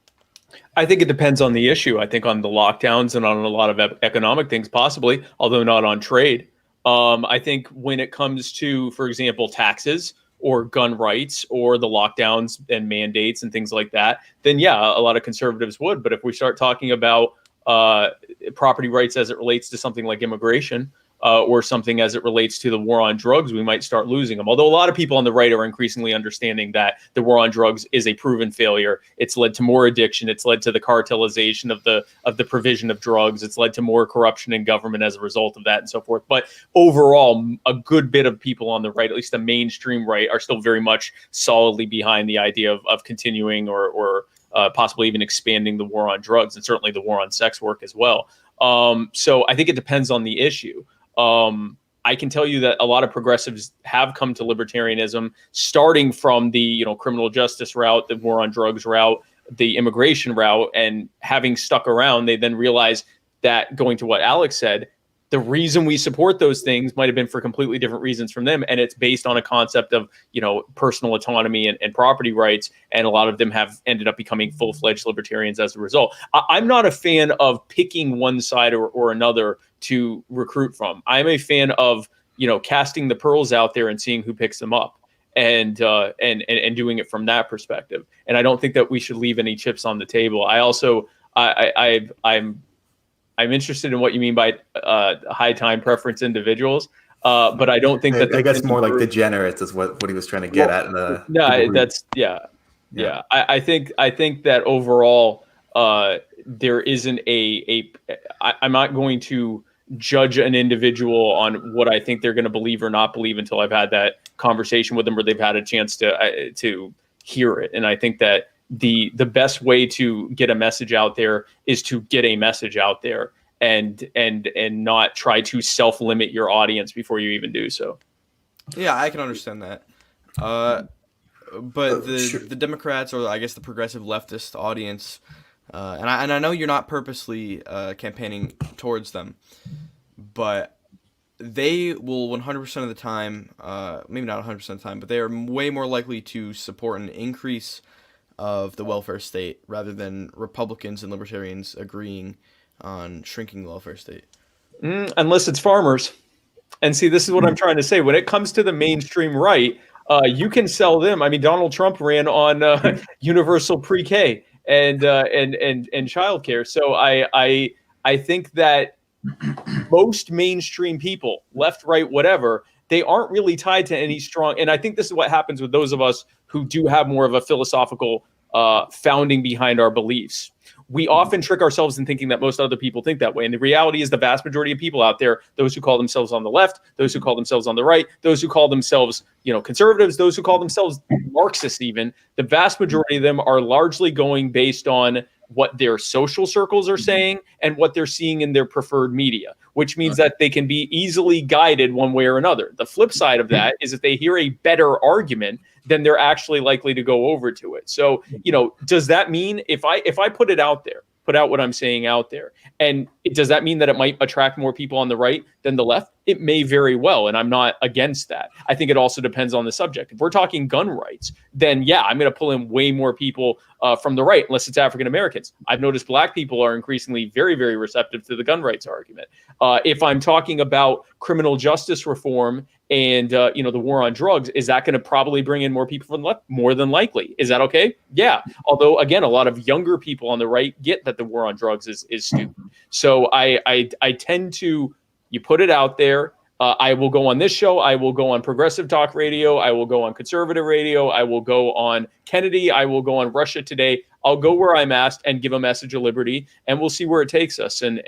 S7: I think it depends on the issue. I think on the lockdowns and on a lot of economic things, possibly, although not on trade. I think when it comes to, for example, taxes or gun rights or the lockdowns and mandates and things like that, then yeah, a lot of conservatives would. But if we start talking about property rights as it relates to something like immigration, or something as it relates to the war on drugs, we might start losing them. Although a lot of people on the right are increasingly understanding that the war on drugs is a proven failure. It's led to more addiction. It's led to the cartelization of the provision of drugs. It's led to more corruption in government as a result of that and so forth. But overall, a good bit of people on the right, at least the mainstream right, are still very much solidly behind the idea of continuing or possibly even expanding the war on drugs, and certainly the war on sex work as well. So I think it depends on the issue. I can tell you that a lot of progressives have come to libertarianism, starting from the criminal justice route, the war on drugs route, the immigration route, and having stuck around, they then realize that, going to what Alex said, the reason we support those things might have been for completely different reasons from them. And it's based on a concept of, personal autonomy and property rights. And a lot of them have ended up becoming full-fledged libertarians as a result. I'm not a fan of picking one side or another to recruit from. I'm a fan of, casting the pearls out there and seeing who picks them up. And doing it from that perspective. And I don't think that we should leave any chips on the table. I also, I'm interested in what you mean by high time preference individuals, but I don't think that.
S3: I guess more like degenerates is what he was trying to get at.
S7: Yeah. I think that overall, there isn't I'm not going to judge an individual on what I think they're going to believe or not believe until I've had that conversation with them or they've had a chance to hear it. And I think that the best way to get a message out there is to get a message out there and not try to self-limit your audience before you even do so.
S5: Yeah, I can understand that. But the Democrats, or I guess the progressive leftist audience, and I know you're not purposely campaigning towards them, but they will 100% of the time, maybe not 100% of the time, but they are way more likely to support an increase of the welfare state rather than Republicans and Libertarians agreeing on shrinking the welfare state.
S7: Unless it's farmers. And see, this is what I'm trying to say. When it comes to the mainstream right, you can sell them. I mean, Donald Trump ran on universal pre-K and childcare. So I think that most mainstream people, left, right, whatever, they aren't really tied to any strong. And I think this is what happens with those of us who do have more of a philosophical founding behind our beliefs. We often trick ourselves in thinking that most other people think that way. And the reality is the vast majority of people out there, those who call themselves on the left, those who call themselves on the right, those who call themselves, conservatives, those who call themselves Marxists even, the vast majority of them are largely going based on what their social circles are saying and what they're seeing in their preferred media, which means that they can be easily guided one way or another. The flip side of that is if they hear a better argument, then they're actually likely to go over to it. So, does that mean if I put it out there, put out what I'm saying out there, and does that mean that it might attract more people on the right than the left? It may very well, and I'm not against that. I think it also depends on the subject. If we're talking gun rights, then yeah, I'm going to pull in way more people from the right, unless it's African Americans. I've noticed black people are increasingly very, very receptive to the gun rights argument. If I'm talking about criminal justice reform and the war on drugs, is that going to probably bring in more people from the left? More than likely. Is that okay? Yeah. Although again, a lot of younger people on the right get that the war on drugs is stupid. So I tend to, you put it out there. I will go on this show. I will go on Progressive Talk Radio. I will go on Conservative Radio. I will go on Kennedy. I will go on Russia Today. I'll go where I'm asked and give a message of liberty, and we'll see where it takes us. And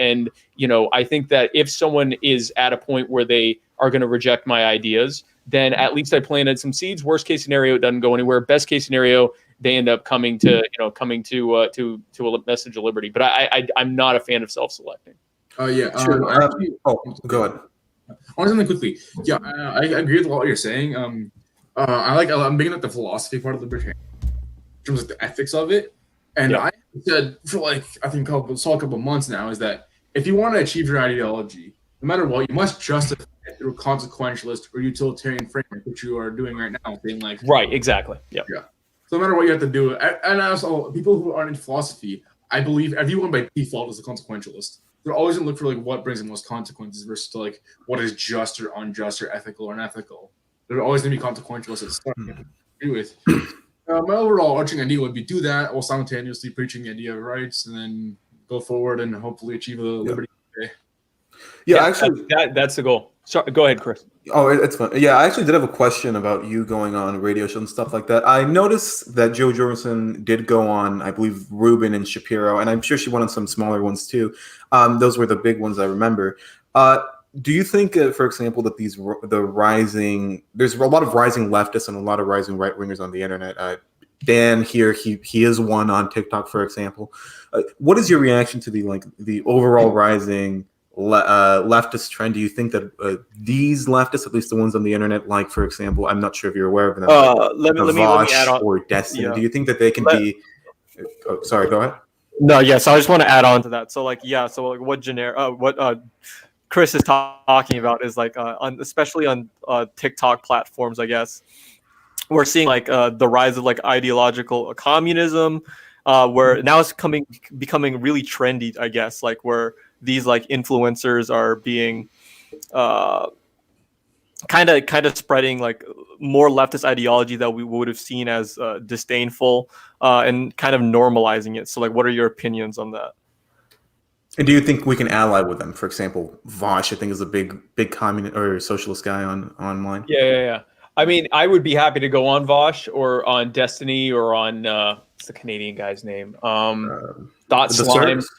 S7: I think that if someone is at a point where they are going to reject my ideas, then at least I planted some seeds. Worst case scenario, it doesn't go anywhere. Best case scenario, they end up coming to a message of liberty. But I'm not a fan of self-selecting.
S3: Sure. Go ahead.
S4: I want something quickly. Yeah, I agree with what you're saying. I'm big into the philosophy part of libertarian in terms of the ethics of it. And I said for a couple months now is that if you want to achieve your ideology, no matter what, you must justify it through a consequentialist or utilitarian framework, which you are doing right now, saying like
S7: right, exactly, yeah.
S4: So no matter what you have to do, and also people who aren't in philosophy, I believe everyone by default is a consequentialist. They're always going to look for what brings the most consequences versus what is just or unjust or ethical or unethical. They're always going to be consequentialists at start. I agree with. My overall arching idea would be do that while simultaneously preaching the idea of rights, and then go forward and hopefully achieve the liberty.
S3: Yeah, actually,
S7: that's the goal. Sorry, go ahead, Chris.
S3: Oh, it's fun. Yeah, I actually did have a question about you going on radio shows and stuff like that. I noticed that Jo Jorgensen did go on, I believe, Rubin and Shapiro, and I'm sure she went on some smaller ones too. Those were the big ones I remember. Do you think, for example, that there's a lot of rising leftists and a lot of rising right wingers on the internet? Dan here, he is one on TikTok, for example. What is your reaction to the overall rising leftist trend? Do you think that these leftists, at least the ones on the internet, like for example, I'm not sure if you're aware of them,
S1: let me add on.
S3: Or Destiny. Yeah. Do you think that they can be? Oh, sorry, go ahead.
S1: No, yes, I just want to add on to that. So what Chris is talking about is like especially on TikTok platforms, I guess. We're seeing like the rise of like ideological communism, where now it's becoming really trendy, I guess, like where these like influencers are being kind of spreading like more leftist ideology that we would have seen as disdainful, and kind of normalizing it. So like, what are your opinions on that?
S3: And do you think we can ally with them? For example, Vosh, I think, is a big communist or socialist guy online.
S7: Yeah. I mean, I would be happy to go on Vosh or on Destiny or on what's the Canadian guy's name? Dot
S3: The
S7: Slime.
S3: Serbs?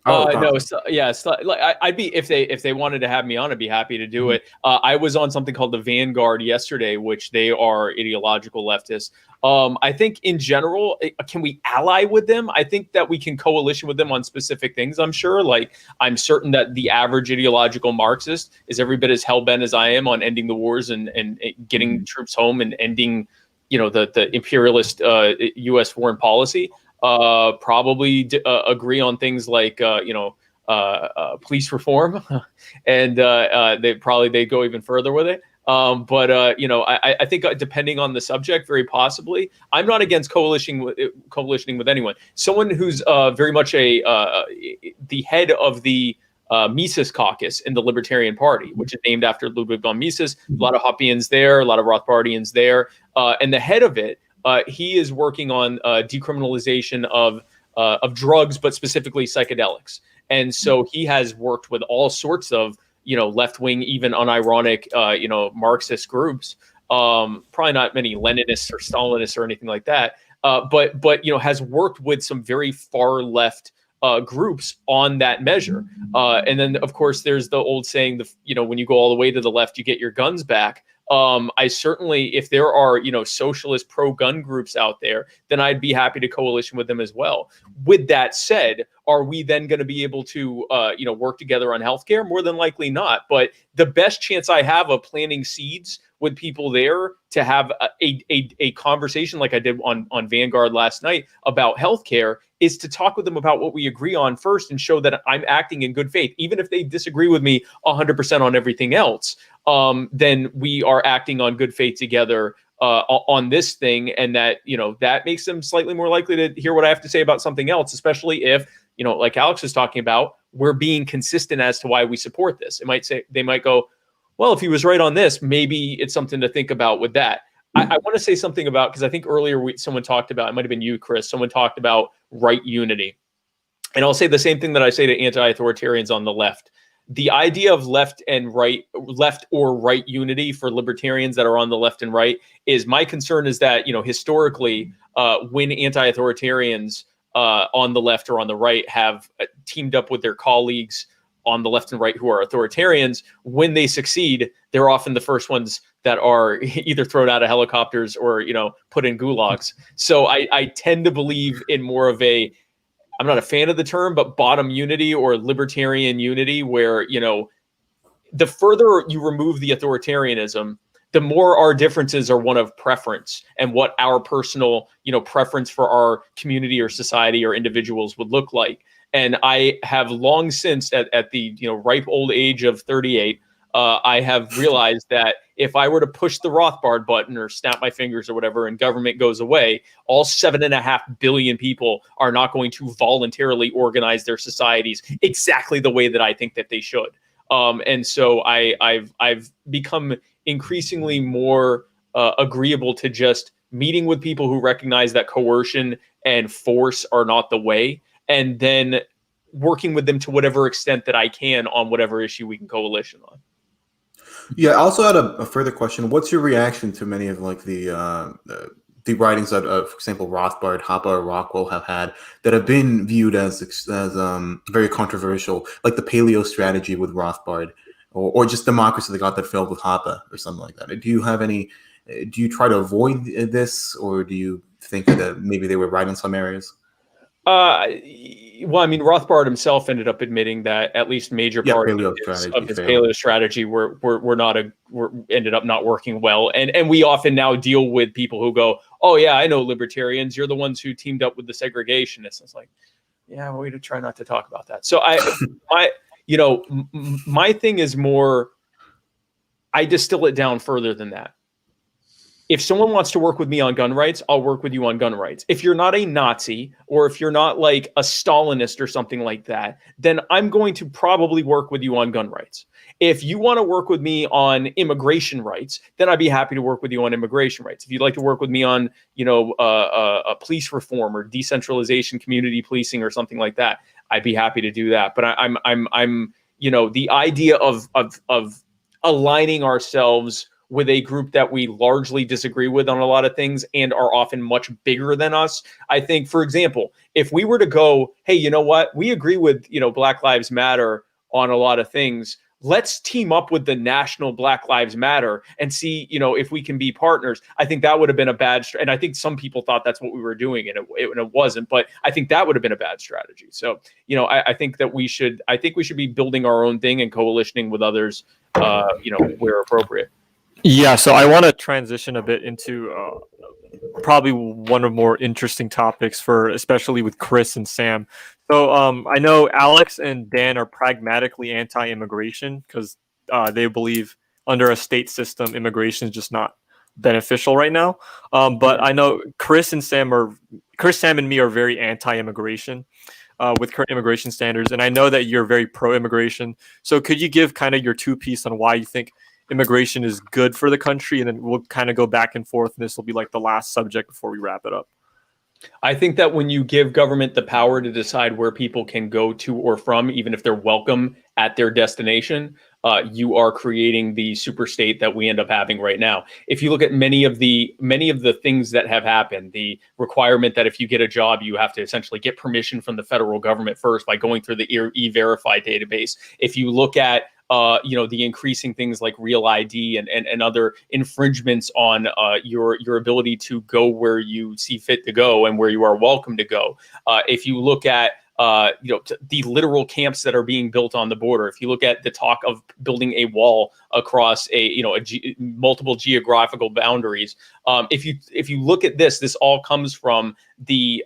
S3: Oh,
S7: No,
S3: gotcha.
S7: yeah, like I'd be if they wanted to have me on, I'd be happy to do it. I was on something called the Vanguard yesterday, which they are ideological leftists. I think in general, can we ally with them? I think that we can coalition with them on specific things. I'm sure, like I'm certain that the average ideological Marxist is every bit as hell-bent as I am on ending the wars and getting troops home and ending, the imperialist U.S. foreign policy. Probably agree on things like police reform, and they go even further with it. I think depending on the subject, very possibly. I'm not against coalitioning with anyone. Someone who's very much the head of the Mises caucus in the Libertarian Party, which is named after Ludwig von Mises. A lot of Hoppians there, a lot of Rothbardians there, and the head of it. He is working on decriminalization of drugs, but specifically psychedelics. And so he has worked with all sorts of, left-wing, even unironic, Marxist groups. Probably not many Leninists or Stalinists or anything like that. But has worked with some very far left groups on that measure. And then, of course, there's the old saying, when you go all the way to the left, you get your guns back. I certainly, if there are, socialist pro-gun groups out there, then I'd be happy to coalition with them as well. With that said, are we then going to be able to, work together on healthcare? More than likely not. But the best chance I have of planting seeds with people there to have a conversation like I did on Vanguard last night about healthcare is to talk with them about what we agree on first and show that I'm acting in good faith. Even if they disagree with me 100% on everything else, then we are acting on good faith together on this thing. And that, that makes them slightly more likely to hear what I have to say about something else, especially if, like Alex was talking about, we're being consistent as to why we support this. They might go, well, if he was right on this, maybe it's something to think about with that. I want to say something about, because I think earlier someone talked about, it might have been you, Chris, someone talked about right unity. And I'll say the same thing that I say to anti-authoritarians on the left. The idea of left or right unity for libertarians that are on the left and right is, my concern is that, historically, when anti-authoritarians on the left or on the right have teamed up with their colleagues on the left and right who are authoritarians, when they succeed, they're often the first ones that are either thrown out of helicopters or, put in gulags. So I tend to believe in more of I'm not a fan of the term, but bottom unity or libertarian unity, where, the further you remove the authoritarianism, the more our differences are one of preference and what our personal, preference for our community or society or individuals would look like. And I have long since, at the ripe old age of 38, I have realized that if I were to push the Rothbard button or snap my fingers or whatever, and government goes away, all 7.5 billion people are not going to voluntarily organize their societies exactly the way that I think that they should. And so I've become increasingly more agreeable to just meeting with people who recognize that coercion and force are not the way, and then working with them to whatever extent that I can on whatever issue we can coalition on.
S3: Yeah, I also had a further question. What's your reaction to many of like the writings that, for example, Rothbard, Hoppe, or Rockwell have had that have been viewed as very controversial, like the paleo strategy with Rothbard, or just democracy that got that failed with Hoppe or something like that? Do you have any? Do you try to avoid this, or do you think that maybe they were right in some areas?
S7: Well, I mean, Rothbard himself ended up admitting that at least major part of his paleo strategy were ended up not working well. And we often now deal with people who go, "Oh yeah, I know libertarians. You're the ones who teamed up with the segregationists." It's like, yeah, we try not to talk about that. So my thing is more, I distill it down further than that. If someone wants to work with me on gun rights, I'll work with you on gun rights. If you're not a Nazi, or if you're not like a Stalinist or something like that, then I'm going to probably work with you on gun rights. If you want to work with me on immigration rights, then I'd be happy to work with you on immigration rights. If you'd like to work with me on, police reform or decentralization, community policing, or something like that, I'd be happy to do that. But I'm the idea of aligning ourselves with a group that we largely disagree with on a lot of things and are often much bigger than us. I think, for example, if we were to go, hey, you know what? We agree with, Black Lives Matter on a lot of things. Let's team up with the National Black Lives Matter and see, if we can be partners. I think that would have been a bad and I think some people thought that's what we were doing, and it wasn't. But I think that would have been a bad strategy. So, I think that we should be building our own thing and coalitioning with others, where appropriate.
S1: Yeah, so I want to transition a bit into probably one of the more interesting topics especially with Chris and Sam. So I know Alex and Dan are pragmatically anti-immigration because they believe under a state system, immigration is just not beneficial right now. But I know Chris, Sam, and me are very anti-immigration with current immigration standards, and I know that you're very pro-immigration. So could you give kind of your two piece on why you think immigration is good for the country, and then we'll kind of go back and forth, and this will be like the last subject before we wrap it up.
S7: I think that when you give government the power to decide where people can go to or from, even if they're welcome at their destination, you are creating the super state that we end up having right now. If you look at many of the things that have happened, the requirement that if you get a job, you have to essentially get permission from the federal government first by going through the E-Verify database. If you look at the increasing things like Real ID and other infringements on your ability to go where you see fit to go and where you are welcome to go. If you look at the literal camps that are being built on the border, if you look at the talk of building a wall across multiple geographical boundaries, if you look at this all comes from the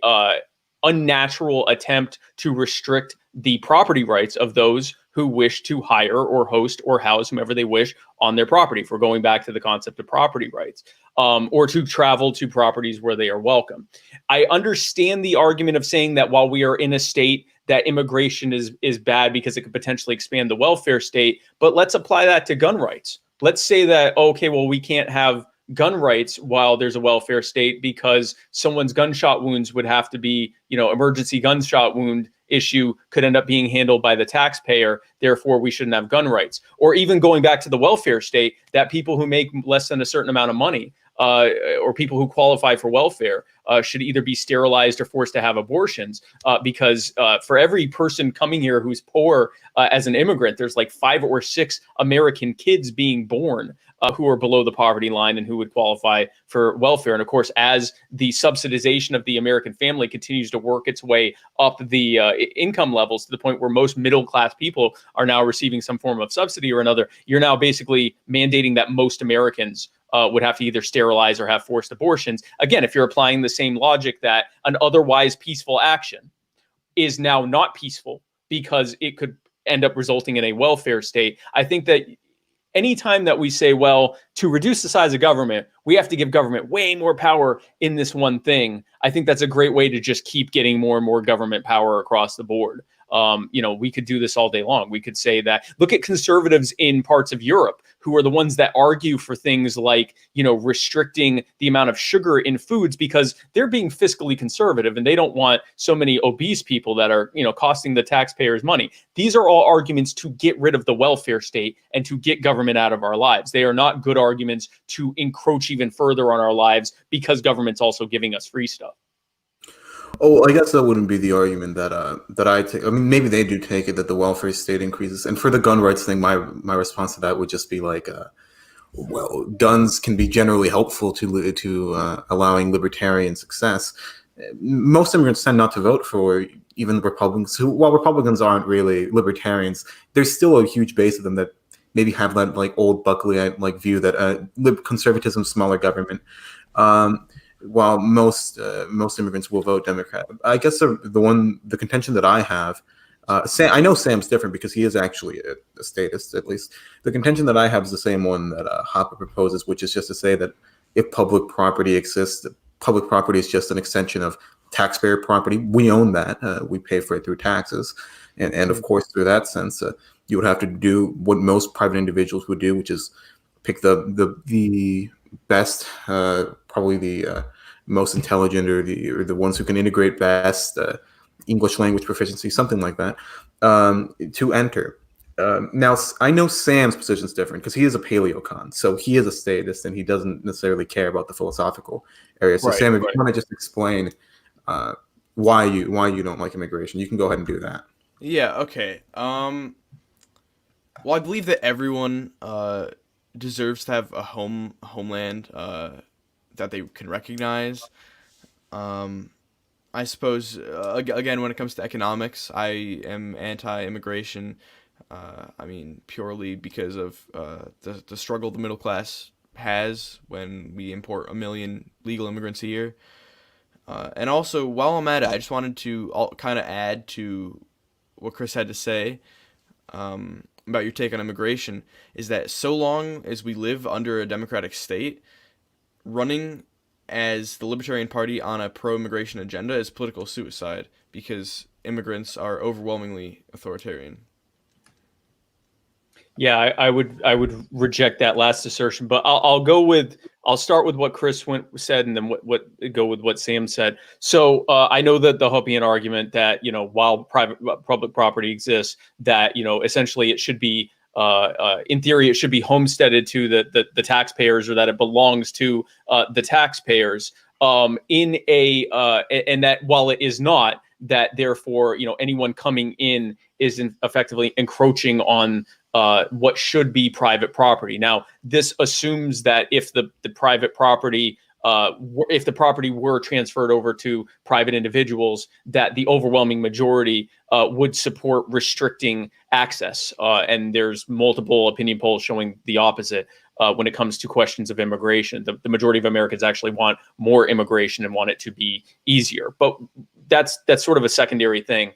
S7: unnatural attempt to restrict the property rights of those who wish to hire or host or house whomever they wish on their property, if we're going back to the concept of property rights, or to travel to properties where they are welcome. I understand the argument of saying that while we are in a state that immigration is bad because it could potentially expand the welfare state, but let's apply that to gun rights. Let's say that, okay, well, we can't have gun rights while there's a welfare state because someone's gunshot wounds would have to be, emergency gunshot wound issue could end up being handled by the taxpayer. Therefore, we shouldn't have gun rights. Or even going back to the welfare state, that people who make less than a certain amount of money or people who qualify for welfare should either be sterilized or forced to have abortions because for every person coming here who's poor as an immigrant, there's like 5 or 6 American kids being born who are below the poverty line and who would qualify for welfare. And of course, as the subsidization of the American family continues to work its way up the income levels to the point where most middle-class people are now receiving some form of subsidy or another, you're now basically mandating that most Americans would have to either sterilize or have forced abortions. Again, if you're applying the same logic that an otherwise peaceful action is now not peaceful because it could end up resulting in a welfare state, I think that anytime that we say, well, to reduce the size of government, we have to give government way more power in this one thing, I think that's a great way to just keep getting more and more government power across the board. We could do this all day long. We could say that, look at conservatives in parts of Europe who are the ones that argue for things like, restricting the amount of sugar in foods because they're being fiscally conservative and they don't want so many obese people that are, costing the taxpayers money. These are all arguments to get rid of the welfare state and to get government out of our lives. They are not good arguments to encroach even further on our lives because government's also giving us free stuff.
S3: Oh, I guess that wouldn't be the argument that I take. I mean, maybe they do take it that the welfare state increases. And for the gun rights thing, my response to that would just be like, well, guns can be generally helpful to allowing libertarian success. Most immigrants tend not to vote for even Republicans. While Republicans aren't really libertarians, there's still a huge base of them that maybe have that like old Buckleyite like view that conservatism, smaller government. While most immigrants will vote Democrat. I guess the contention that I have I know Sam's different because he is actually a statist. At least the contention that I have is the same one that Hopper proposes, which is just to say that if public property exists, public property is just an extension of taxpayer property. We own that. We pay for it through taxes, and of course, through that sense, you would have to do what most private individuals would do, which is pick the best, probably the most intelligent, or the ones who can integrate best. English language proficiency, something like that, to enter. Now, I know Sam's position is different because he is a paleocon, so he is a statist and he doesn't necessarily care about the philosophical area. So, Sam, if you want to just explain why you don't like immigration, you can go ahead and do that.
S5: Yeah. Okay. Well, I believe that everyone deserves to have a homeland that they can recognize. I suppose, again, when it comes to economics, I am anti-immigration. I mean, purely because of the struggle the middle class has when we import 1 million legal immigrants a year. And also, while I'm at it, I just wanted to kind of add to what Chris had to say about your take on immigration, is that so long as we live under a democratic state, running as the Libertarian Party on a pro-immigration agenda is political suicide because immigrants are overwhelmingly authoritarian.
S7: Yeah, I would reject that last assertion, but I'll start with what Chris said, and then go with what Sam said. So I know that the Hoppian argument that while public property exists, that essentially it should be in theory it should be homesteaded to the taxpayers, or that it belongs to the taxpayers. And that while it is not, that therefore anyone coming in is effectively encroaching on what should be private property. Now, this assumes that if the private property, if the property were transferred over to private individuals, that the overwhelming majority would support restricting access. And there's multiple opinion polls showing the opposite when it comes to questions of immigration. The majority of Americans actually want more immigration and want it to be easier. But that's sort of a secondary thing.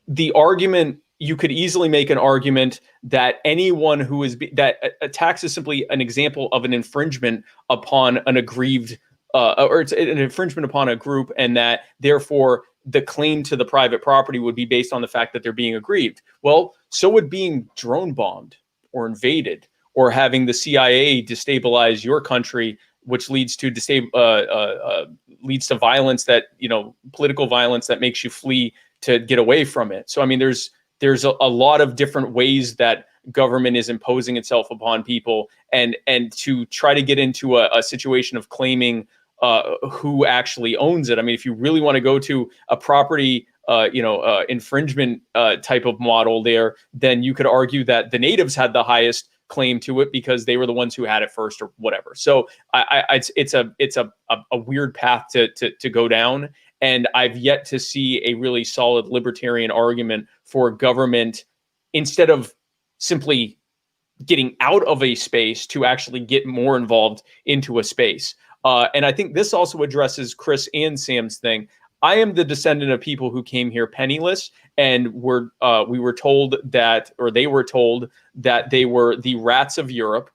S7: The argument, you could easily make an argument that anyone who is that a tax is simply an example of an infringement upon an aggrieved, or it's an infringement upon a group, and that therefore the claim to the private property would be based on the fact that they're being aggrieved. Well, so would being drone bombed or invaded, or having the CIA destabilize your country, which leads to leads to violence, that political violence that makes you flee to get away from it. So I mean, there's a lot of different ways that government is imposing itself upon people, and to try to get into a situation of claiming who actually owns it. I mean, if you really want to go to a property infringement type of model there, then you could argue that the natives had the highest claim to it because they were the ones who had it first, or whatever. So it's a weird path to go down. And I've yet to see a really solid libertarian argument for government, instead of simply getting out of a space, to actually get more involved into a space. And I think this also addresses Chris and Sam's thing. I am the descendant of people who came here penniless, and we were told that, or they were told that they were the rats of Europe.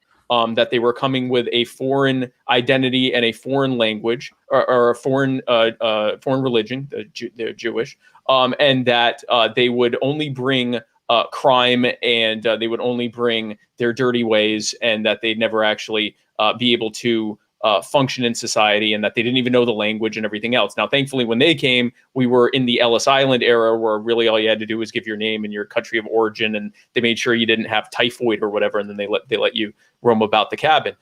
S7: That they were coming with a foreign identity and a foreign language, or a foreign religion, they're Jewish, and that they would only bring crime, and they would only bring their dirty ways, and that they'd never actually be able to function in society, and that they didn't even know the language and everything else. Now, thankfully, when they came, we were in the Ellis Island era, where really all you had to do was give your name and your country of origin, and they made sure you didn't have typhoid or whatever, and then they let you roam about the cabin.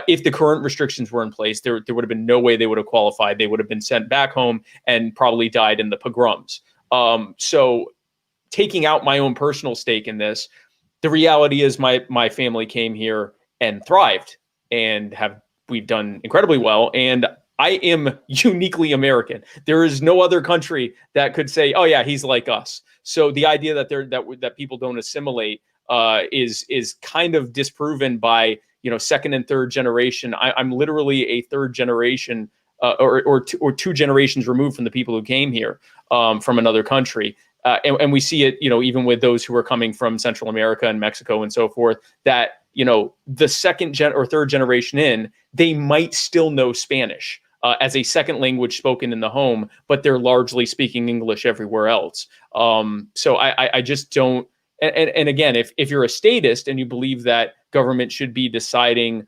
S7: If the current restrictions were in place, there would have been no way they would have qualified. They would have been sent back home and probably died in the pogroms. So taking out my own personal stake in this, the reality is my family came here and thrived, and we've done incredibly well. And I am uniquely American. There is no other country that could say, "Oh yeah, he's like us." So the idea that people don't assimilate is kind of disproven by second and third generation. I'm literally a third generation, or two generations removed from the people who came here from another country. and we see it, even with those who are coming from Central America and Mexico and so forth, that, the second or third generation in, they might still know Spanish as a second language spoken in the home, but they're largely speaking English everywhere else. So I just don't. And again, if you're a statist and you believe that government should be deciding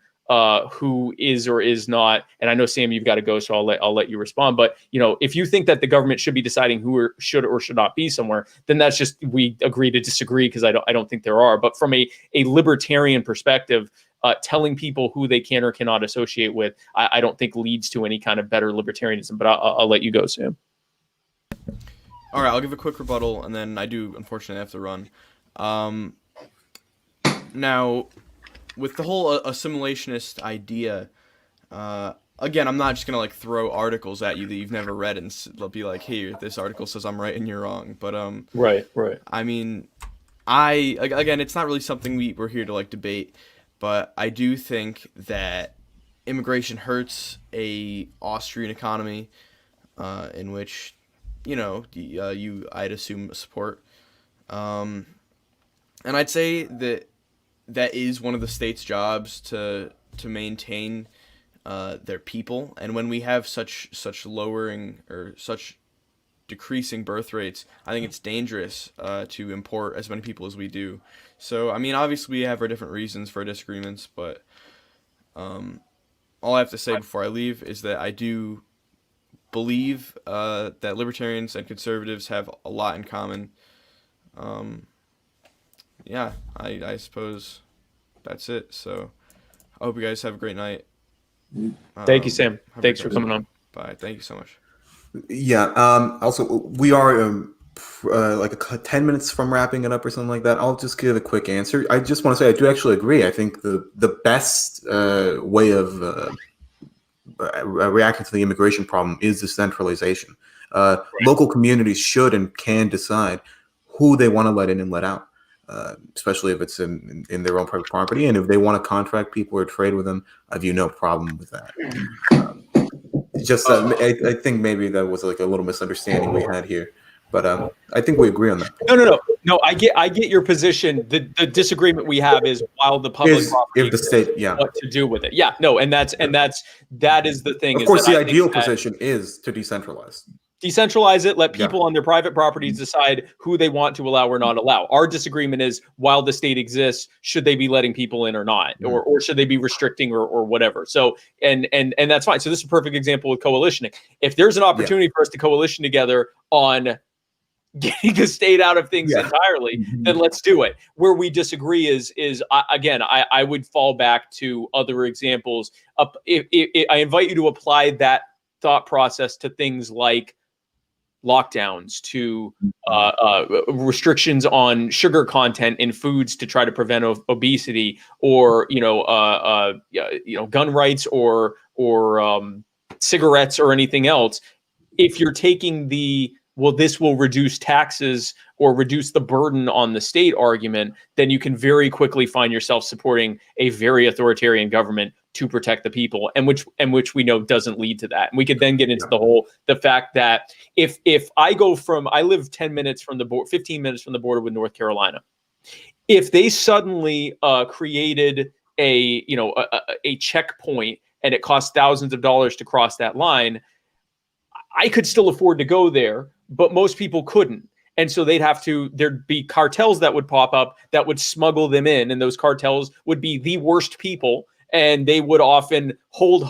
S7: who is or is not, and I know, Sam, you've got to go, so I'll let you respond. But if you think that the government should be deciding who should or should not be somewhere, then that's just, we agree to disagree, because I don't think there are. But from a libertarian perspective, telling people who they can or cannot associate with, I don't think leads to any kind of better libertarianism. But I'll let you go, Sam.
S5: All right, I'll give a quick rebuttal, and then I do unfortunately have to run. Now, with the whole assimilationist idea, again, I'm not just gonna throw articles at you that you've never read and be like, "Hey, this article says I'm right and you're wrong." But
S7: right.
S5: I mean, again, it's not really something we're here to debate, but I do think that immigration hurts a Austrian economy, in which I'd assume support, and I'd say that is one of the state's jobs to maintain their people. And when we have such lowering or such decreasing birth rates, I think it's dangerous to import as many people as we do. So I mean, obviously we have our different reasons for disagreements, but all I have to say before I leave is that I do believe that libertarians and conservatives have a lot in common. Yeah, I suppose that's it. So I hope you guys have a great night.
S7: Thank you, Sam. Thanks for coming on.
S5: Bye. Thank you so much.
S3: Yeah. Also, we are 10 minutes from wrapping it up or something like that. I'll just give a quick answer. I just want to say I do actually agree. I think the best way of reacting to the immigration problem is decentralization. Local communities should and can decide who they want to let in and let out. Especially if it's in their own private property, and if they want to contract people or trade with them, I view no problem with that. I think maybe that was a little misunderstanding we had here, but I think we agree on that.
S7: No. I get your position. The disagreement we have is while the public property,
S3: if the state,
S7: what to do with it. Yeah, no, and that is the thing.
S3: Of course, the ideal position is to decentralize.
S7: Decentralize it, let people on their private properties decide who they want to allow or not allow. Our disagreement is, while the state exists, should they be letting people in or not, or should they be restricting or whatever? So and that's fine. So this is a perfect example with coalitioning. If there's an opportunity for us to coalition together on getting the state out of things entirely, then let's do it. Where we disagree is again, I would fall back to other examples. I invite you to apply that thought process to things like lockdowns, to restrictions on sugar content in foods to try to prevent obesity, or gun rights, or cigarettes, or anything else. If you're taking this will reduce taxes or reduce the burden on the state argument, then you can very quickly find yourself supporting a very authoritarian government to protect the people, and which we know doesn't lead to that. And we could then get into the fact that if I live 10 minutes from the border, 15 minutes from the border with North Carolina, if they suddenly created a checkpoint and it cost thousands of dollars to cross that line, I could still afford to go there, but most people couldn't. And so there'd be cartels that would pop up that would smuggle them in. And those cartels would be the worst people. And they would often hold,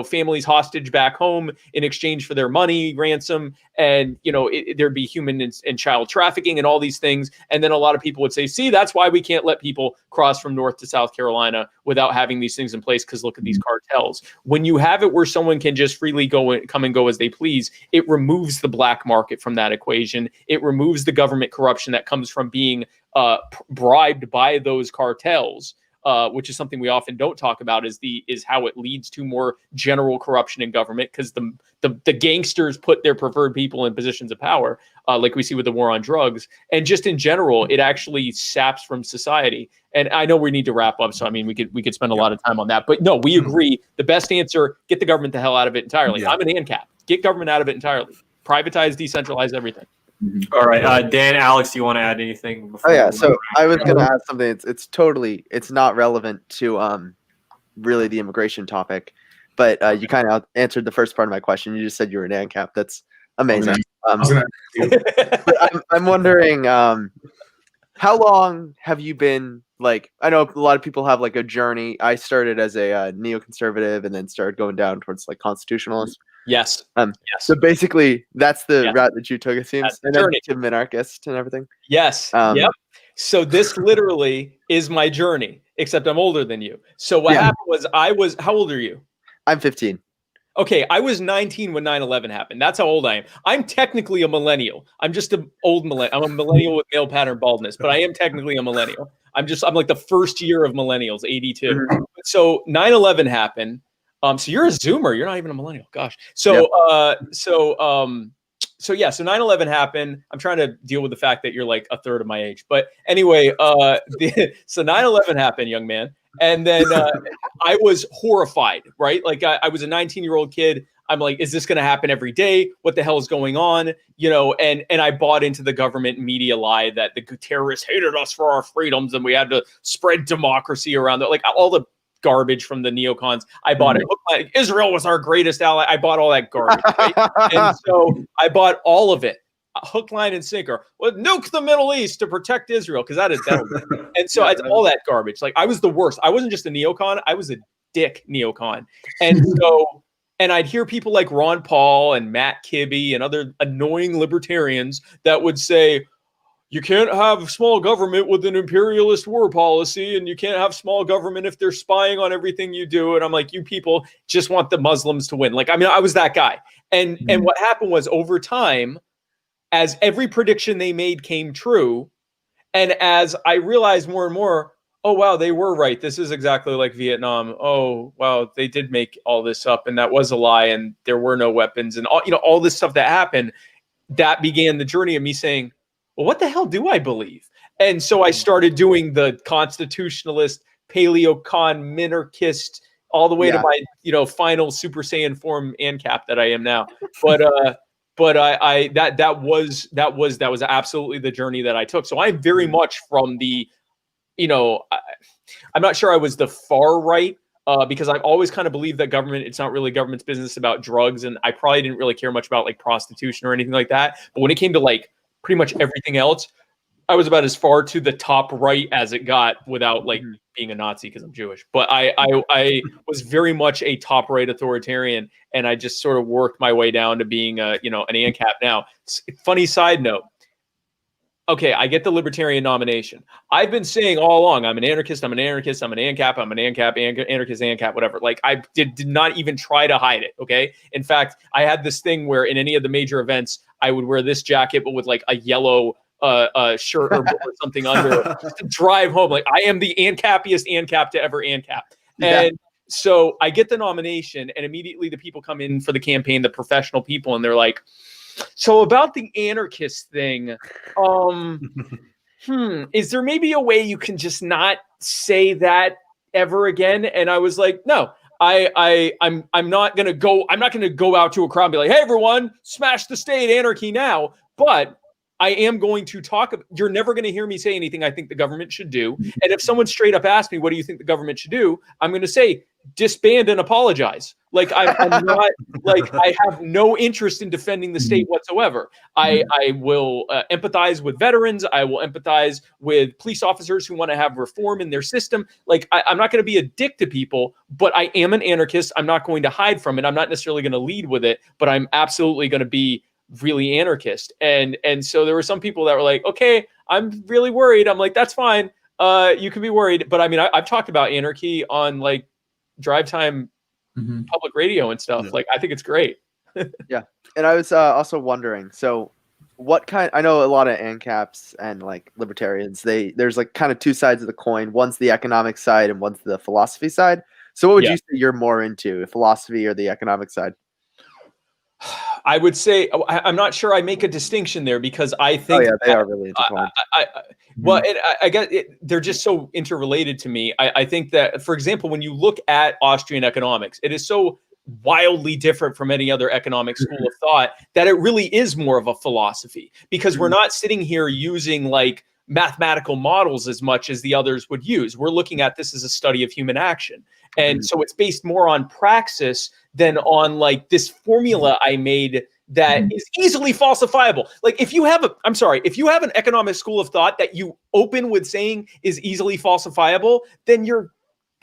S7: families hostage back home in exchange for their money, ransom. And, there'd be human and child trafficking and all these things. And then a lot of people would say, see, that's why we can't let people cross from North to South Carolina without having these things in place, because look at these cartels. When you have it where someone can just freely come and go as they please, it removes the black market from that equation. It removes the government corruption that comes from being bribed by those cartels. Which is something we often don't talk about, is how it leads to more general corruption in government, because the gangsters put their preferred people in positions of power, like we see with the war on drugs. And just in general, it actually saps from society. And I know we need to wrap up, so I mean we could spend a lot of time on that. But no, we agree. The best answer: get the government the hell out of it entirely. I'm an ANCAP. Get government out of it entirely. Privatize, decentralize everything.
S1: All right, Dan, Alex, do you want to add anything? Before
S2: Oh yeah,
S1: we
S2: so
S1: wrap
S2: I was
S1: up?
S2: gonna add something. It's not relevant to really the immigration topic, but you kind of answered the first part of my question. You just said you were an ANCAP. That's amazing.
S4: I was gonna ask you.
S2: But I'm wondering, how long have you been like? I know a lot of people have like a journey. I started as a neoconservative and then started going down towards like constitutionalist.
S7: Yes.
S2: Yes.
S7: Yes.
S2: So basically, that's the
S7: Yeah.
S2: route that you took, it seems,
S7: That's the
S2: and then
S7: journey.
S2: to minarchist and everything.
S7: Yes. Yep. So this literally is my journey, except I'm older than you. So what happened was, how old are you?
S2: I'm 15.
S7: Okay, I was 19 when 9/11 happened. That's how old I am. I'm technically a millennial. I'm just an old millennial. I'm a millennial with male pattern baldness, but I am technically a millennial. I'm like the first year of millennials, 82. So 9/11 happened. So you're a Zoomer. You're not even a millennial. Gosh. So so 9/11 happened. I'm trying to deal with the fact that you're like a third of my age. But anyway, so 9/11 happened, young man. And then I was horrified, right? Like I was a 19-year-old kid. I'm like, is this going to happen every day? What the hell is going on? You know, and I bought into the government media lie that the terrorists hated us for our freedoms and we had to spread democracy around it. Like all the garbage from the neocons. I bought it. Israel was our greatest ally. I bought all that garbage. Right? And so I bought all of it. Hook, line, and sinker. Well, nuke the Middle East to protect Israel because that. And so it's all that garbage. Like I was the worst. I wasn't just a neocon. I was a dick neocon. And so, and I'd hear people like Ron Paul and Matt Kibbe and other annoying libertarians that would say, you can't have small government with an imperialist war policy, and you can't have small government if they're spying on everything you do. And I'm like, you people just want the Muslims to win. Like, I mean, I was that guy. And what happened was over time, as every prediction they made came true, and as I realized more and more, oh, wow, they were right. This is exactly like Vietnam. Oh, wow, they did make all this up, and that was a lie, and there were no weapons, and all this stuff that happened, that began the journey of me saying, well, what the hell do I believe? And so I started doing the constitutionalist, paleocon, minarchist, all the way to my, final Super Saiyan form ANCAP that I am now. But that was absolutely the journey that I took. So I'm very much from the, I'm not sure I was the far right, because I've always kind of believed that it's not really government's business about drugs. And I probably didn't really care much about like prostitution or anything like that. But when it came to like pretty much everything else, I was about as far to the top right as it got without like being a Nazi because I'm Jewish. But I was very much a top right authoritarian, and I just sort of worked my way down to being an ANCAP now. Funny side note. Okay, I get the Libertarian nomination. I've been saying all along, I'm an anarchist, I'm an anarchist, I'm an ANCAP, I'm an ANCAP, anarchist, ANCAP, whatever. Like I did not even try to hide it, okay? In fact, I had this thing where in any of the major events, I would wear this jacket, but with like a yellow shirt or something under just to drive home. Like I am the ANCAPiest ANCAP to ever ANCAP. And so I get the nomination, and immediately the people come in for the campaign, the professional people, and they're like, so about the anarchist thing, is there maybe a way you can just not say that ever again? And I was like, no, I'm not gonna go out to a crowd and be like, hey everyone, smash the state, anarchy now. But I am going to talk. You're never going to hear me say anything I think the government should do. And if someone straight up asks me, what do you think the government should do? I'm going to say, disband and apologize. Like I'm not like I have no interest in defending the state whatsoever. I will empathize with veterans. I will empathize with police officers who want to have reform in their system. Like I'm not going to be a dick to people, but I am an anarchist. I'm not going to hide from it. I'm not necessarily going to lead with it, but I'm absolutely going to be really anarchist. And so there were some people that were like, okay, I'm really worried. I'm like, that's fine. You can be worried. But I mean, I've talked about anarchy on like drive time public radio and stuff. Like, I think it's great.
S2: Yeah. And I was also wondering, so what kind, I know a lot of ANCAPs and like libertarians, there's like kind of two sides of the coin. One's the economic side and one's the philosophy side. So what would you say you're more into, philosophy or the economic side?
S7: I would say I'm not sure I make a distinction there because I think
S2: they are really intertwined.
S7: Well, and I get it, they're just so interrelated to me. I think that, for example, when you look at Austrian economics, it is so wildly different from any other economic school of thought, that it really is more of a philosophy, because we're not sitting here using like mathematical models as much as the others would use. We're looking at this as a study of human action. And so it's based more on praxis than on like this formula I made that is easily falsifiable. Like if you have an economic school of thought that you open with saying is easily falsifiable, then your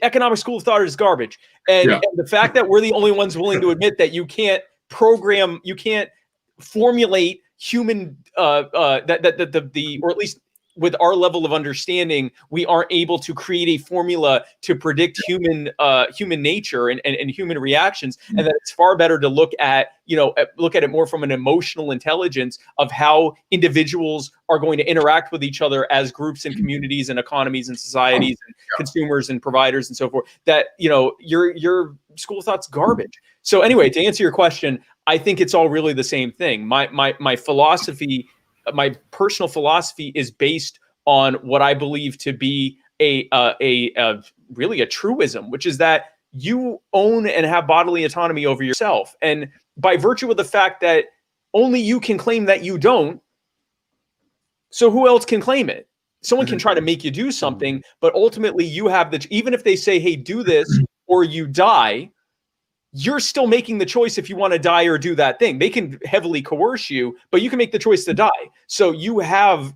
S7: economic school of thought is garbage. And the fact that we're the only ones willing to admit that you can't formulate human or at least with our level of understanding, we aren't able to create a formula to predict human nature and human reactions, and that it's far better to look at it more from an emotional intelligence of how individuals are going to interact with each other as groups and communities and economies and societies and consumers and providers and so forth. That your school of thought's garbage. So anyway, to answer your question, I think it's all really the same thing. My philosophy. My personal philosophy is based on what I believe to be a really a truism, which is that you own and have bodily autonomy over yourself. And by virtue of the fact that only you can claim that you don't, so who else can claim it? Someone can try to make you do something, but ultimately you have even if they say, hey, do this or you die, you're still making the choice if you want to die or do that thing. They can heavily coerce you, but you can make the choice to die. So you have,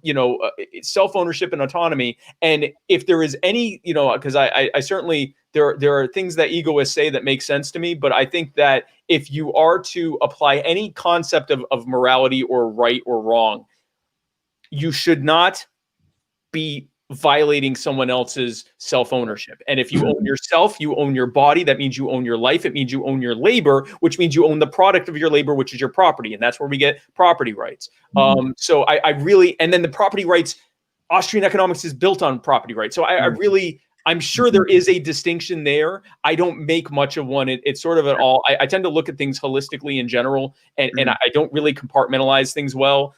S7: self-ownership and autonomy. And if there is any, because I certainly, there are things that egoists say that make sense to me, but I think that if you are to apply any concept of morality or right or wrong, you should not be violating someone else's self-ownership. And if you own yourself, you own your body. That means you own your life. It means you own your labor, which means you own the product of your labor, which is your property. And that's where we get property rights. So I really, and then the property rights, Austrian economics is built on property rights. So I'm sure there is a distinction there. I don't make much of one. It's sort of I tend to look at things holistically in general, and I don't really compartmentalize things well.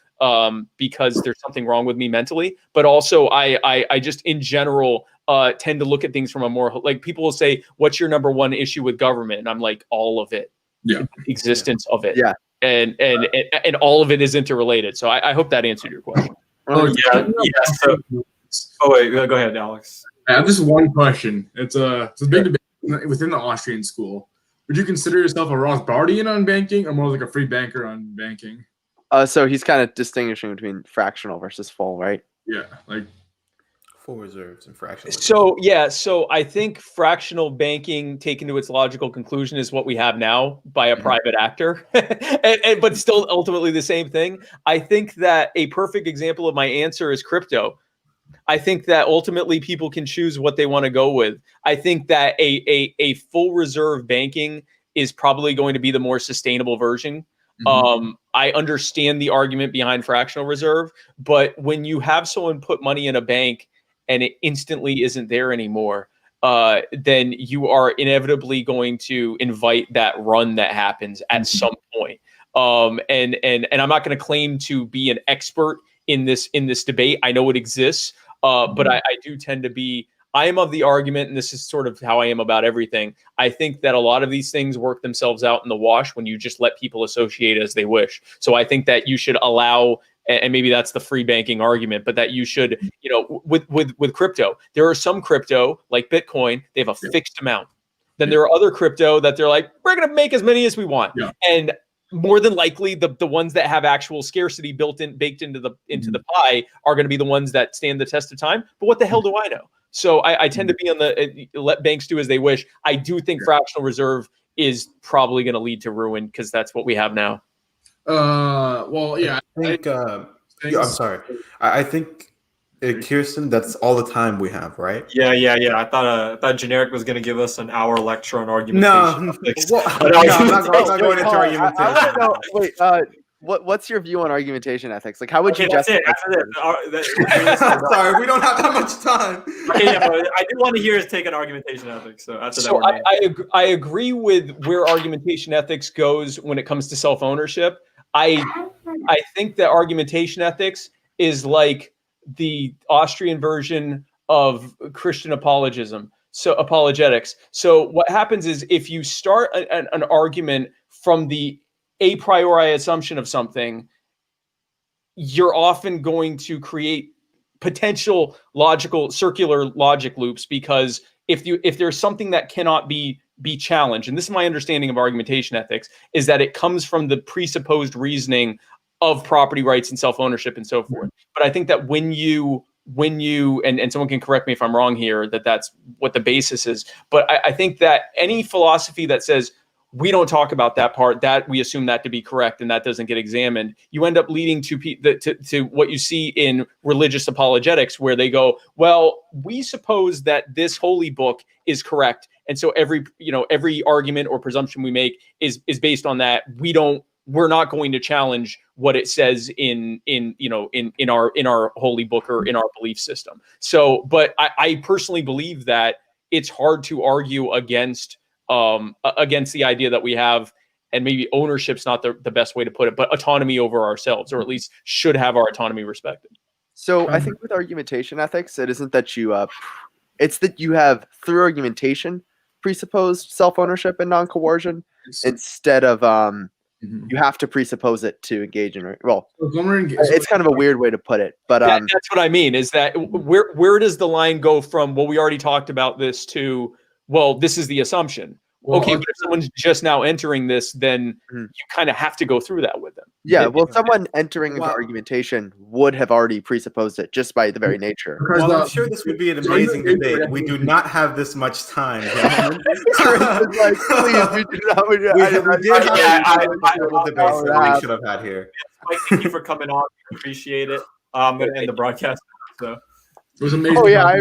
S7: Because there's something wrong with me mentally, but also I just in general tend to look at things from a more, like, people will say, what's your number one issue with government? And I'm like, all of it, the existence of it, and all of it is interrelated. So I hope that answered your question.
S1: So, wait, go ahead, Alex.
S4: I have this one question. It's a big debate within the Austrian school. Would you consider yourself a Rothbardian on banking, or more like a free banker on banking?
S2: So he's kind of distinguishing between fractional versus full, right?
S4: Yeah, like
S3: full reserves and fractional.
S7: So I think fractional banking, taken to its logical conclusion, is what we have now by a private actor, but still ultimately the same thing. I think that a perfect example of my answer is crypto. I think that ultimately people can choose what they want to go with. I think that a full reserve banking is probably going to be the more sustainable version. I understand the argument behind fractional reserve, but when you have someone put money in a bank and it instantly isn't there anymore, then you are inevitably going to invite that run that happens at some point. And I'm not going to claim to be an expert in this debate. I know it exists, but I do tend to be. I am of the argument, and this is sort of how I am about everything, I think that a lot of these things work themselves out in the wash when you just let people associate as they wish. So I think that you should allow, and maybe that's the free banking argument, but that you should, with crypto, there are some crypto like Bitcoin, they have a fixed amount. Then there are other crypto that they're like, we're going to make as many as we want. And more than likely, the ones that have actual scarcity baked into the pie are going to be the ones that stand the test of time. But what the hell do I know? So I tend to be on the let banks do as they wish. I do think fractional reserve is probably going to lead to ruin because that's what we have now.
S3: I think. I'm sorry. I think, Kirsten, that's all the time we have, right?
S1: Yeah. I thought Generic was going to give us an hour lecture on argumentation.
S3: No, I'm not going into argumentation.
S2: What's your view on argumentation ethics? Like, how would you
S1: justify
S2: it?
S3: Sorry, we don't have that much time.
S1: But I do want to hear his take on argumentation ethics. So
S7: I agree with where argumentation ethics goes when it comes to self-ownership. I think that argumentation ethics is like the Austrian version of Christian apologism. So apologetics. So what happens is if you start an argument from the a priori assumption of something, you're often going to create potential logical circular logic loops, because if there's something that cannot be challenged, and this is my understanding of argumentation ethics, is that it comes from the presupposed reasoning of property rights and self-ownership and so forth. But I think that when you and someone can correct me if I'm wrong here, that's what the basis is. But I think that any philosophy that says we don't talk about that part, that we assume that to be correct, and that doesn't get examined, you end up leading to what you see in religious apologetics, where they go, well, we suppose that this holy book is correct, and so every argument or presumption we make is based on that. We're not going to challenge what it says in our holy book or in our belief system. So, but I personally believe that it's hard to argue against the idea that we have, and maybe ownership's not the best way to put it, but autonomy over ourselves, or at least should have our autonomy respected.
S2: So I think with argumentation ethics, it isn't that it's that you have, through argumentation, presupposed self-ownership and non-coercion, instead of you have to presuppose it to engage in. Well, it's kind of a weird way to put it, but
S7: that's what I mean. Is that where does the line go from? Well, we already talked about this to, well, this is the assumption. Well, okay, but if someone's just now entering this, then you kind of have to go through that with them.
S2: Yeah, well, someone entering into argumentation would have already presupposed it just by the very nature.
S3: Well, I'm sure this would be an amazing debate. We do not have this much time, gentlemen.
S2: Please, we do not. We did have
S3: a debate that we should have had here.
S1: Mike, thank you for coming on. Appreciate it. And the broadcast. So.
S4: It was amazing.
S2: Oh yeah,